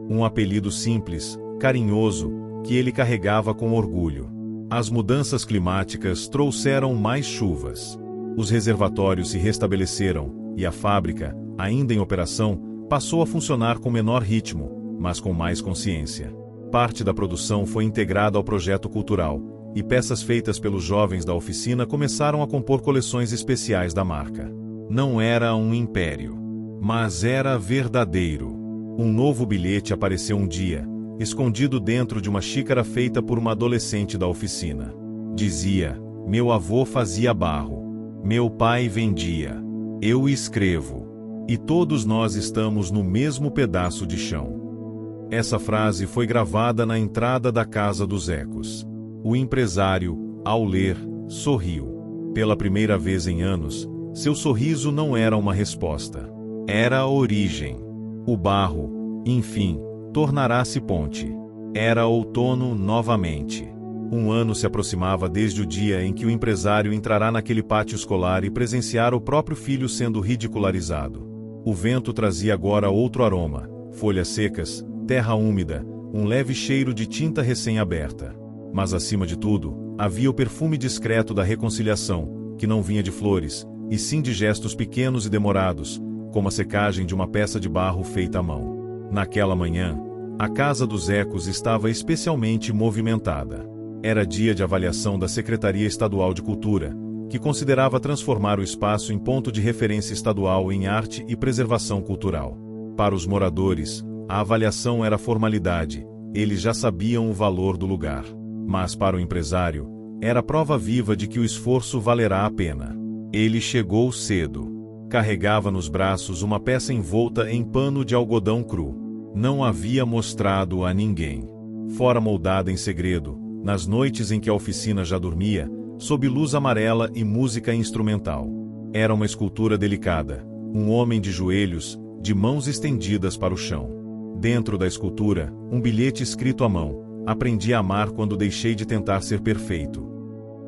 Um apelido simples, carinhoso, que ele carregava com orgulho. As mudanças climáticas trouxeram mais chuvas. Os reservatórios se restabeleceram, e a fábrica, ainda em operação, passou a funcionar com menor ritmo, mas com mais consciência. Parte da produção foi integrada ao projeto cultural, e peças feitas pelos jovens da oficina começaram a compor coleções especiais da marca. Não era um império, mas era verdadeiro. Um novo bilhete apareceu um dia, escondido dentro de uma xícara feita por uma adolescente da oficina. Dizia: meu avô fazia barro. Meu pai vendia. Eu escrevo. E todos nós estamos no mesmo pedaço de chão. Essa frase foi gravada na entrada da casa dos ecos. O empresário, ao ler, sorriu. Pela primeira vez em anos, seu sorriso não era uma resposta. Era a origem. O barro, enfim, tornará-se ponte. Era outono novamente. Um ano se aproximava desde o dia em que o empresário entrará naquele pátio escolar e presenciar o próprio filho sendo ridicularizado. O vento trazia agora outro aroma, folhas secas, terra úmida, um leve cheiro de tinta recém-aberta. Mas acima de tudo, havia o perfume discreto da reconciliação, que não vinha de flores, e sim de gestos pequenos e demorados, como a secagem de uma peça de barro feita à mão. Naquela manhã, a Casa dos Ecos estava especialmente movimentada. Era dia de avaliação da Secretaria Estadual de Cultura, que considerava transformar o espaço em ponto de referência estadual em arte e preservação cultural. Para os moradores, a avaliação era formalidade, eles já sabiam o valor do lugar. Mas para o empresário, era prova viva de que o esforço valerá a pena. Ele chegou cedo. Carregava nos braços uma peça envolta em pano de algodão cru. Não havia mostrado a ninguém. Fora moldada em segredo, nas noites em que a oficina já dormia, sob luz amarela e música instrumental. Era uma escultura delicada, um homem de joelhos, de mãos estendidas para o chão. Dentro da escultura, um bilhete escrito à mão: aprendi a amar quando deixei de tentar ser perfeito.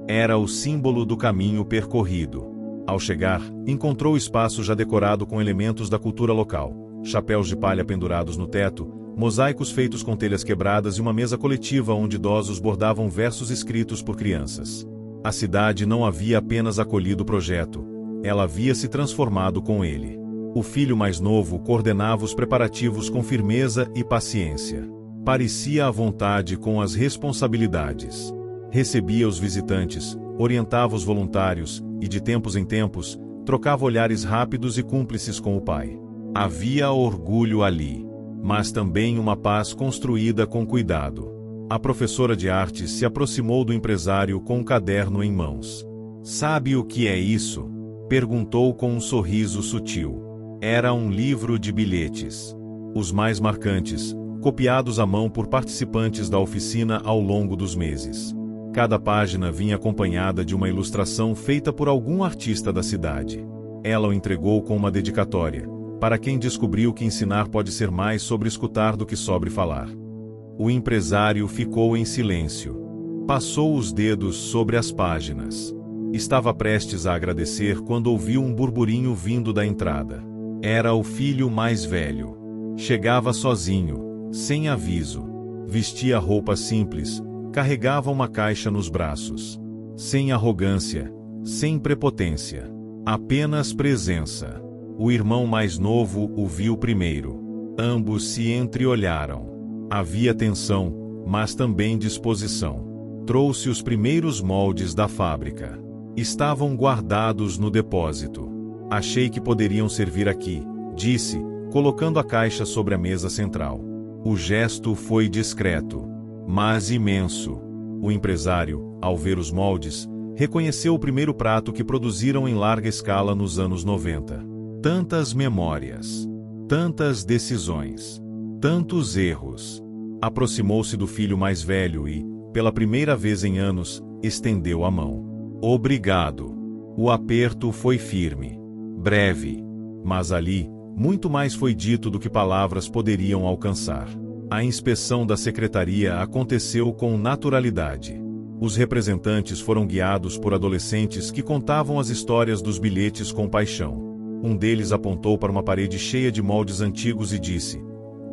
Era o símbolo do caminho percorrido. Ao chegar, encontrou o espaço já decorado com elementos da cultura local, chapéus de palha pendurados no teto, mosaicos feitos com telhas quebradas e uma mesa coletiva onde idosos bordavam versos escritos por crianças. A cidade não havia apenas acolhido o projeto, ela havia se transformado com ele. O filho mais novo coordenava os preparativos com firmeza e paciência. Parecia à vontade com as responsabilidades. Recebia os visitantes, orientava os voluntários e, de tempos em tempos, trocava olhares rápidos e cúmplices com o pai. Havia orgulho ali, mas também uma paz construída com cuidado. A professora de artes se aproximou do empresário com um caderno em mãos. "Sabe o que é isso?" perguntou com um sorriso sutil. Era um livro de bilhetes. Os mais marcantes, copiados à mão por participantes da oficina ao longo dos meses. Cada página vinha acompanhada de uma ilustração feita por algum artista da cidade. Ela o entregou com uma dedicatória, para quem descobriu que ensinar pode ser mais sobre escutar do que sobre falar. O empresário ficou em silêncio. Passou os dedos sobre as páginas. Estava prestes a agradecer quando ouviu um burburinho vindo da entrada. Era o filho mais velho. Chegava sozinho, sem aviso. Vestia roupa simples, carregava uma caixa nos braços. Sem arrogância, sem prepotência. Apenas presença. O irmão mais novo o viu primeiro. Ambos se entreolharam. Havia tensão, mas também disposição. Trouxe os primeiros moldes da fábrica. Estavam guardados no depósito. Achei que poderiam servir aqui, disse, colocando a caixa sobre a mesa central. O gesto foi discreto, mas imenso. O empresário, ao ver os moldes, reconheceu o primeiro prato que produziram em larga escala nos anos 90. Tantas memórias, tantas decisões, tantos erros. Aproximou-se do filho mais velho e, pela primeira vez em anos, estendeu a mão. Obrigado. O aperto foi firme, breve, mas ali, muito mais foi dito do que palavras poderiam alcançar. A inspeção da secretaria aconteceu com naturalidade. Os representantes foram guiados por adolescentes que contavam as histórias dos bilhetes com paixão. Um deles apontou para uma parede cheia de moldes antigos e disse: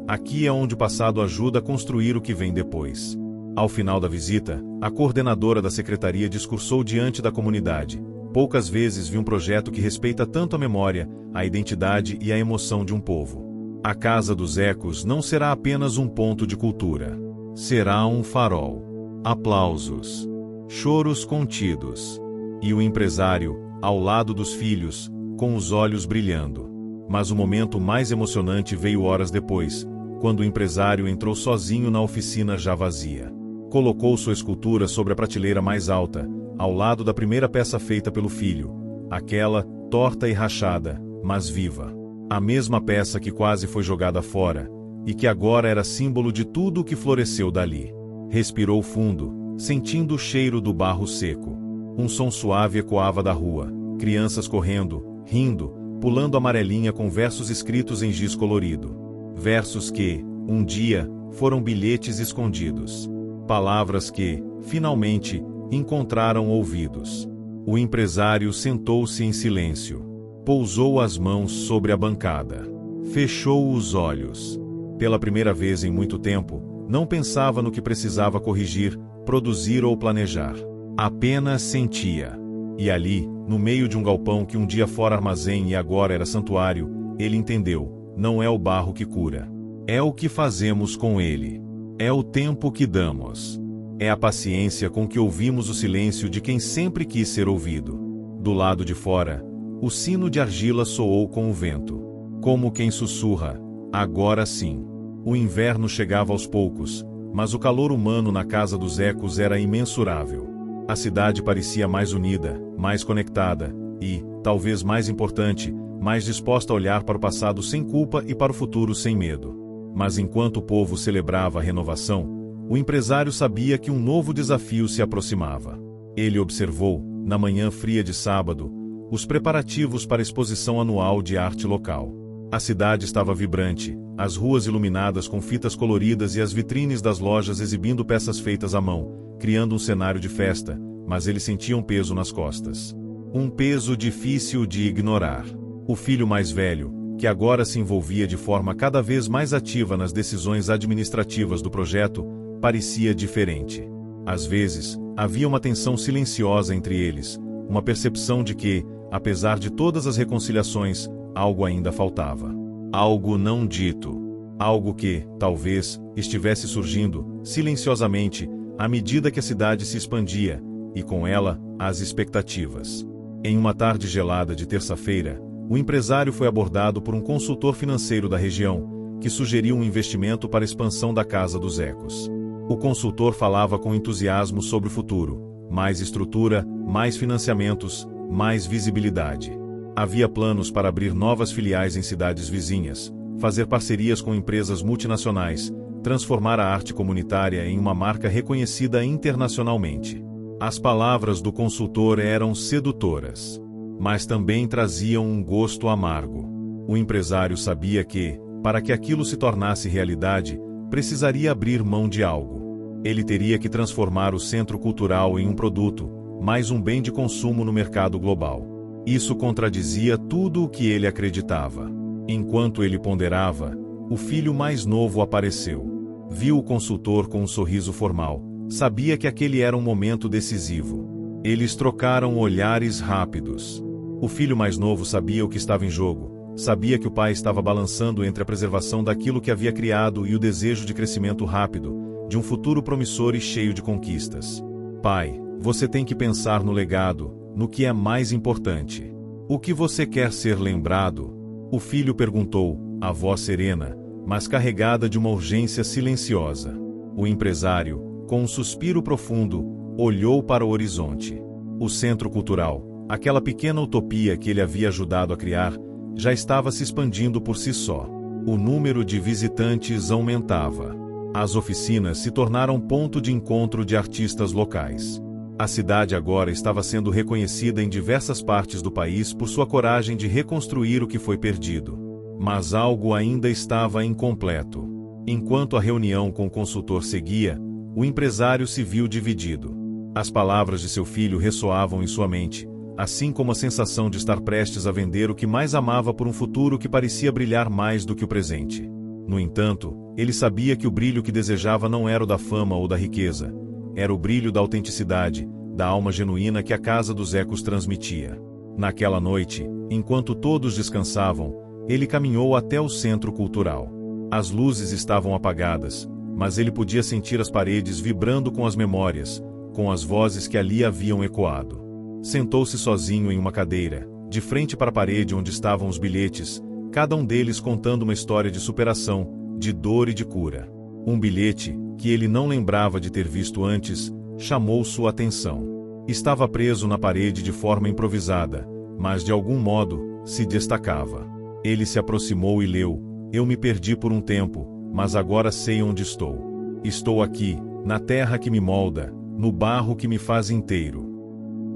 "Aqui é onde o passado ajuda a construir o que vem depois." Ao final da visita, a coordenadora da secretaria discursou diante da comunidade. Poucas vezes vi um projeto que respeita tanto a memória, a identidade e a emoção de um povo. A Casa dos Ecos não será apenas um ponto de cultura. Será um farol. Aplausos. Choros contidos. E o empresário, ao lado dos filhos, com os olhos brilhando. Mas o momento mais emocionante veio horas depois, quando o empresário entrou sozinho na oficina já vazia. Colocou sua escultura sobre a prateleira mais alta, ao lado da primeira peça feita pelo filho, aquela torta e rachada, mas viva. A mesma peça que quase foi jogada fora, e que agora era símbolo de tudo o que floresceu dali. Respirou fundo, sentindo o cheiro do barro seco. Um som suave ecoava da rua, crianças correndo, rindo, pulando amarelinha com versos escritos em giz colorido. Versos que, um dia, foram bilhetes escondidos. Palavras que, finalmente, encontraram ouvidos. O empresário sentou-se em silêncio. Pousou as mãos sobre a bancada. Fechou os olhos. Pela primeira vez em muito tempo, não pensava no que precisava corrigir, produzir ou planejar. Apenas sentia. E ali, no meio de um galpão que um dia fora armazém e agora era santuário, ele entendeu: não é o barro que cura. É o que fazemos com ele. É o tempo que damos. É a paciência com que ouvimos o silêncio de quem sempre quis ser ouvido. Do lado de fora, o sino de argila soou com o vento. Como quem sussurra: agora sim. O inverno chegava aos poucos, mas o calor humano na Casa dos Ecos era imensurável. A cidade parecia mais unida, mais conectada e, talvez mais importante, mais disposta a olhar para o passado sem culpa e para o futuro sem medo. Mas enquanto o povo celebrava a renovação, o empresário sabia que um novo desafio se aproximava. Ele observou, na manhã fria de sábado, os preparativos para a exposição anual de arte local. A cidade estava vibrante, as ruas iluminadas com fitas coloridas e as vitrines das lojas exibindo peças feitas à mão, criando um cenário de festa, mas ele sentia um peso nas costas. Um peso difícil de ignorar. O filho mais velho, que agora se envolvia de forma cada vez mais ativa nas decisões administrativas do projeto, parecia diferente. Às vezes, havia uma tensão silenciosa entre eles, uma percepção de que, apesar de todas as reconciliações, algo ainda faltava. Algo não dito. Algo que, talvez, estivesse surgindo, silenciosamente, à medida que a cidade se expandia, e com ela, as expectativas. Em uma tarde gelada de terça-feira, o empresário foi abordado por um consultor financeiro da região, que sugeriu um investimento para a expansão da Casa dos Ecos. O consultor falava com entusiasmo sobre o futuro: mais estrutura, mais financiamentos, mais visibilidade. Havia planos para abrir novas filiais em cidades vizinhas, fazer parcerias com empresas multinacionais, transformar a arte comunitária em uma marca reconhecida internacionalmente. As palavras do consultor eram sedutoras, mas também traziam um gosto amargo. O empresário sabia que, para que aquilo se tornasse realidade, precisaria abrir mão de algo. Ele teria que transformar o centro cultural em um produto, mais um bem de consumo no mercado global. Isso contradizia tudo o que ele acreditava. Enquanto ele ponderava, o filho mais novo apareceu. Viu o consultor com um sorriso formal. Sabia que aquele era um momento decisivo. Eles trocaram olhares rápidos. O filho mais novo sabia o que estava em jogo. Sabia que o pai estava balançando entre a preservação daquilo que havia criado e o desejo de crescimento rápido, de um futuro promissor e cheio de conquistas. Pai, você tem que pensar no legado, no que é mais importante. O que você quer ser lembrado? O filho perguntou, a voz serena, mas carregada de uma urgência silenciosa. O empresário, com um suspiro profundo, olhou para o horizonte. O centro cultural, aquela pequena utopia que ele havia ajudado a criar, já estava se expandindo por si só. O número de visitantes aumentava. As oficinas se tornaram ponto de encontro de artistas locais. A cidade agora estava sendo reconhecida em diversas partes do país por sua coragem de reconstruir o que foi perdido. Mas algo ainda estava incompleto. Enquanto a reunião com o consultor seguia, o empresário se viu dividido. As palavras de seu filho ressoavam em sua mente, assim como a sensação de estar prestes a vender o que mais amava por um futuro que parecia brilhar mais do que o presente. No entanto, ele sabia que o brilho que desejava não era o da fama ou da riqueza. Era o brilho da autenticidade, da alma genuína que a Casa dos Ecos transmitia. Naquela noite, enquanto todos descansavam, ele caminhou até o centro cultural. As luzes estavam apagadas, mas ele podia sentir as paredes vibrando com as memórias, com as vozes que ali haviam ecoado. Sentou-se sozinho em uma cadeira, de frente para a parede onde estavam os bilhetes, cada um deles contando uma história de superação, de dor e de cura. Um bilhete, que ele não lembrava de ter visto antes, chamou sua atenção. Estava preso na parede de forma improvisada, mas de algum modo, se destacava. Ele se aproximou e leu, eu me perdi por um tempo, mas agora sei onde estou. Estou aqui, na terra que me molda, no barro que me faz inteiro.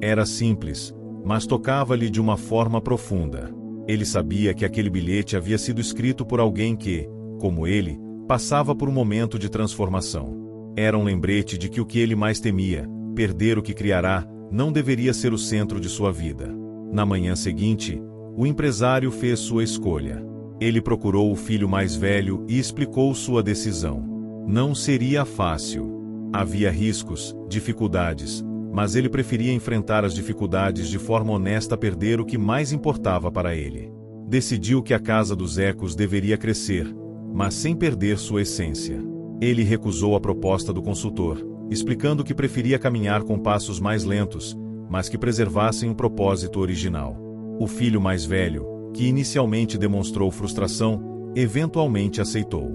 Era simples, mas tocava-lhe de uma forma profunda. Ele sabia que aquele bilhete havia sido escrito por alguém que, como ele, passava por um momento de transformação. Era um lembrete de que o que ele mais temia, perder o que criará, não deveria ser o centro de sua vida. Na manhã seguinte, o empresário fez sua escolha. Ele procurou o filho mais velho e explicou sua decisão. Não seria fácil. Havia riscos, dificuldades, mas ele preferia enfrentar as dificuldades de forma honesta a perder o que mais importava para ele. Decidiu que a Casa dos Ecos deveria crescer, mas sem perder sua essência. Ele recusou a proposta do consultor, explicando que preferia caminhar com passos mais lentos, mas que preservassem o propósito original. O filho mais velho, que inicialmente demonstrou frustração, eventualmente aceitou.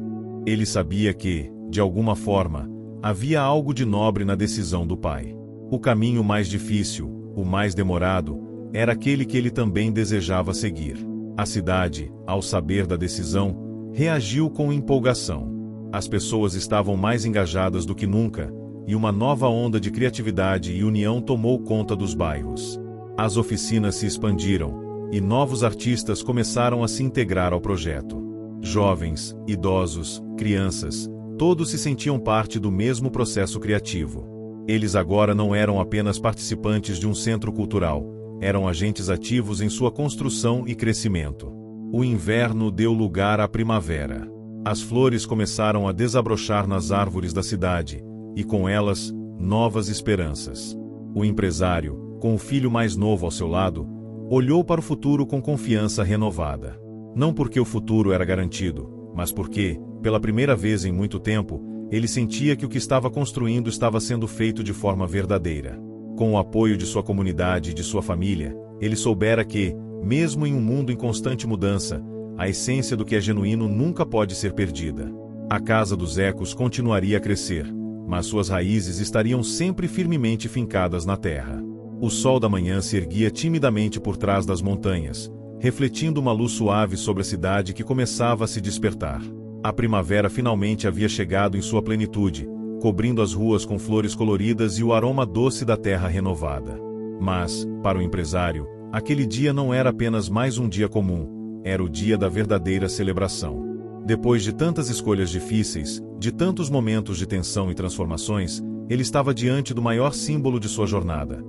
Ele sabia que, de alguma forma, havia algo de nobre na decisão do pai. O caminho mais difícil, o mais demorado, era aquele que ele também desejava seguir. A cidade, ao saber da decisão, reagiu com empolgação. As pessoas estavam mais engajadas do que nunca, e uma nova onda de criatividade e união tomou conta dos bairros. As oficinas se expandiram, e novos artistas começaram a se integrar ao projeto. Jovens, idosos, crianças, todos se sentiam parte do mesmo processo criativo. Eles agora não eram apenas participantes de um centro cultural, eram agentes ativos em sua construção e crescimento. O inverno deu lugar à primavera. As flores começaram a desabrochar nas árvores da cidade, e com elas, novas esperanças. O empresário, com o filho mais novo ao seu lado, olhou para o futuro com confiança renovada. Não porque o futuro era garantido, mas porque, pela primeira vez em muito tempo, ele sentia que o que estava construindo estava sendo feito de forma verdadeira. Com o apoio de sua comunidade e de sua família, ele soubera que, mesmo em um mundo em constante mudança, a essência do que é genuíno nunca pode ser perdida. A Casa dos Ecos continuaria a crescer, mas suas raízes estariam sempre firmemente fincadas na terra. O sol da manhã se erguia timidamente por trás das montanhas, refletindo uma luz suave sobre a cidade que começava a se despertar. A primavera finalmente havia chegado em sua plenitude, cobrindo as ruas com flores coloridas e o aroma doce da terra renovada. Mas, para o empresário, aquele dia não era apenas mais um dia comum, era o dia da verdadeira celebração. Depois de tantas escolhas difíceis, de tantos momentos de tensão e transformações, ele estava diante do maior símbolo de sua jornada.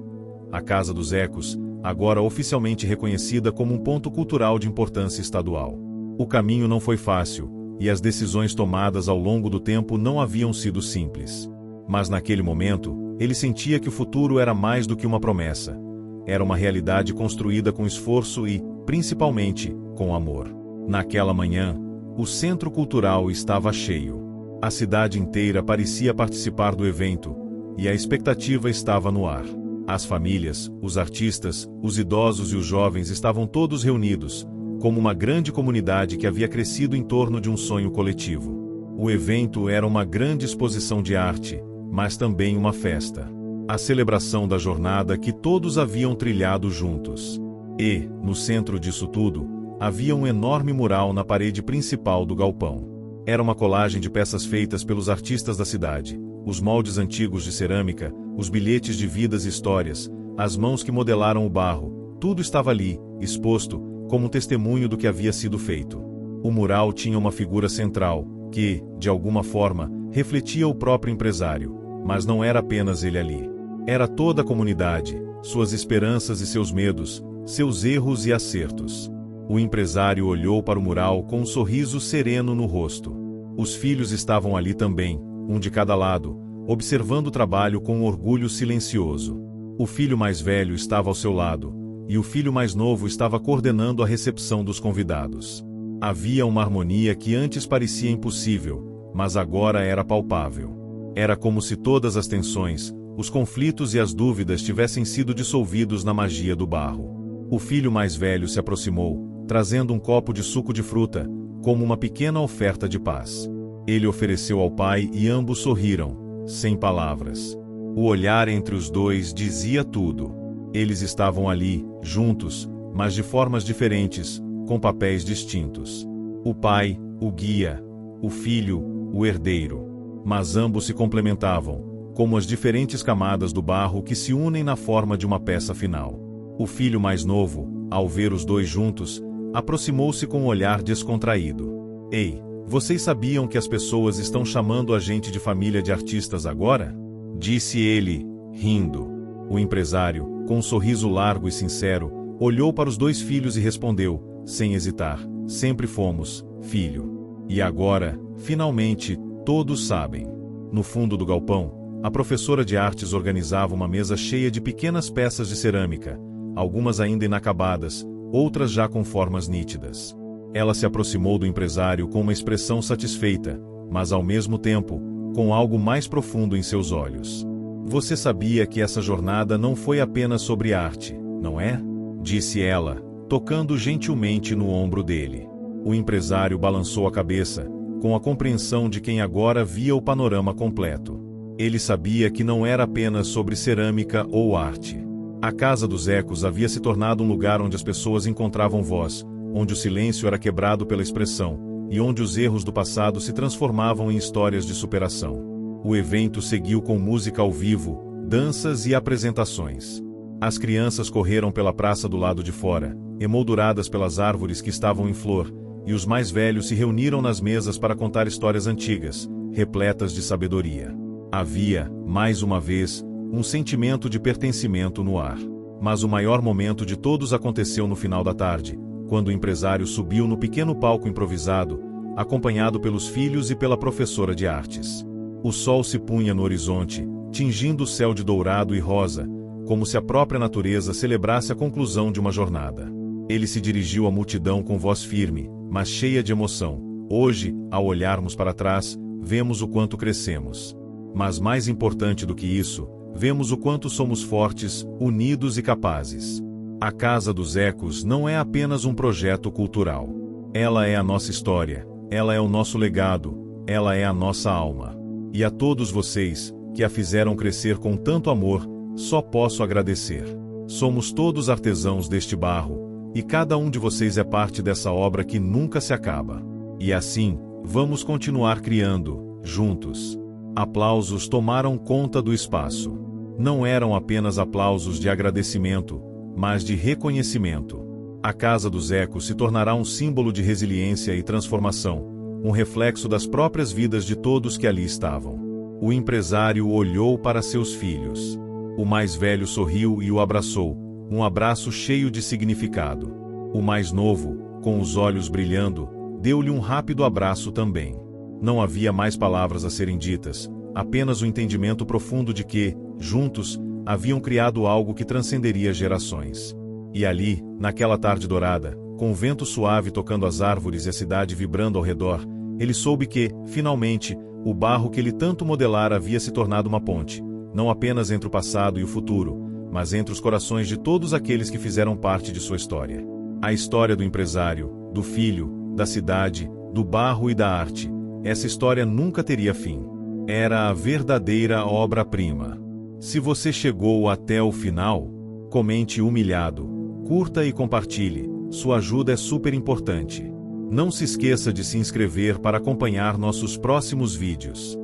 A Casa dos Ecos, agora oficialmente reconhecida como um ponto cultural de importância estadual. O caminho não foi fácil, e as decisões tomadas ao longo do tempo não haviam sido simples. Mas naquele momento, ele sentia que o futuro era mais do que uma promessa. Era uma realidade construída com esforço e, principalmente, com amor. Naquela manhã, o centro cultural estava cheio. A cidade inteira parecia participar do evento, e a expectativa estava no ar. As famílias, os artistas, os idosos e os jovens estavam todos reunidos, como uma grande comunidade que havia crescido em torno de um sonho coletivo. O evento era uma grande exposição de arte, mas também uma festa. A celebração da jornada que todos haviam trilhado juntos. E, no centro disso tudo, havia um enorme mural na parede principal do galpão. Era uma colagem de peças feitas pelos artistas da cidade, os moldes antigos de cerâmica, os bilhetes de vidas e histórias, as mãos que modelaram o barro, tudo estava ali, exposto, como um testemunho do que havia sido feito. O mural tinha uma figura central, que, de alguma forma, refletia o próprio empresário, mas não era apenas ele ali. Era toda a comunidade, suas esperanças e seus medos, seus erros e acertos. O empresário olhou para o mural com um sorriso sereno no rosto. Os filhos estavam ali também, um de cada lado, observando o trabalho com um orgulho silencioso. O filho mais velho estava ao seu lado, e o filho mais novo estava coordenando a recepção dos convidados. Havia uma harmonia que antes parecia impossível, mas agora era palpável. Era como se todas as tensões, os conflitos e as dúvidas tivessem sido dissolvidos na magia do barro. O filho mais velho se aproximou, trazendo um copo de suco de fruta, como uma pequena oferta de paz. Ele ofereceu ao pai e ambos sorriram, sem palavras. O olhar entre os dois dizia tudo. Eles estavam ali, juntos, mas de formas diferentes, com papéis distintos. O pai, o guia, o filho, o herdeiro. Mas ambos se complementavam, como as diferentes camadas do barro que se unem na forma de uma peça final. O filho mais novo, ao ver os dois juntos, aproximou-se com um olhar descontraído. Ei, vocês sabiam que as pessoas estão chamando a gente de família de artistas agora? Disse ele, rindo. O empresário, com um sorriso largo e sincero, olhou para os dois filhos e respondeu, sem hesitar, sempre fomos, filho. E agora, finalmente, todos sabem. No fundo do galpão, a professora de artes organizava uma mesa cheia de pequenas peças de cerâmica, algumas ainda inacabadas, outras já com formas nítidas. Ela se aproximou do empresário com uma expressão satisfeita, mas ao mesmo tempo, com algo mais profundo em seus olhos. Você sabia que essa jornada não foi apenas sobre arte, não é? Disse ela, tocando gentilmente no ombro dele. O empresário balançou a cabeça, com a compreensão de quem agora via o panorama completo. Ele sabia que não era apenas sobre cerâmica ou arte. A Casa dos Ecos havia se tornado um lugar onde as pessoas encontravam voz, onde o silêncio era quebrado pela expressão, e onde os erros do passado se transformavam em histórias de superação. O evento seguiu com música ao vivo, danças e apresentações. As crianças correram pela praça do lado de fora, emolduradas pelas árvores que estavam em flor, e os mais velhos se reuniram nas mesas para contar histórias antigas, repletas de sabedoria. Havia, mais uma vez, um sentimento de pertencimento no ar. Mas o maior momento de todos aconteceu no final da tarde, quando o empresário subiu no pequeno palco improvisado, acompanhado pelos filhos e pela professora de artes. O sol se punha no horizonte, tingindo o céu de dourado e rosa, como se a própria natureza celebrasse a conclusão de uma jornada. Ele se dirigiu à multidão com voz firme, mas cheia de emoção. Hoje, ao olharmos para trás, vemos o quanto crescemos. Mas mais importante do que isso, vemos o quanto somos fortes, unidos e capazes. A Casa dos Ecos não é apenas um projeto cultural. Ela é a nossa história, ela é o nosso legado, ela é a nossa alma. E a todos vocês, que a fizeram crescer com tanto amor, só posso agradecer. Somos todos artesãos deste barro, e cada um de vocês é parte dessa obra que nunca se acaba. E assim, vamos continuar criando, juntos. Aplausos tomaram conta do espaço. Não eram apenas aplausos de agradecimento, mas de reconhecimento. A Casa dos Ecos se tornará um símbolo de resiliência e transformação, um reflexo das próprias vidas de todos que ali estavam. O empresário olhou para seus filhos. O mais velho sorriu e o abraçou, um abraço cheio de significado. O mais novo, com os olhos brilhando, deu-lhe um rápido abraço também. Não havia mais palavras a serem ditas, apenas o entendimento profundo de que, juntos, haviam criado algo que transcenderia gerações. E ali, naquela tarde dourada, com o vento suave tocando as árvores e a cidade vibrando ao redor, ele soube que, finalmente, o barro que ele tanto modelara havia se tornado uma ponte, não apenas entre o passado e o futuro, mas entre os corações de todos aqueles que fizeram parte de sua história. A história do empresário, do filho, da cidade, do barro e da arte. Essa história nunca teria fim. Era a verdadeira obra-prima. Se você chegou até o final, comente humilhado, curta e compartilhe. Sua ajuda é super importante. Não se esqueça de se inscrever para acompanhar nossos próximos vídeos.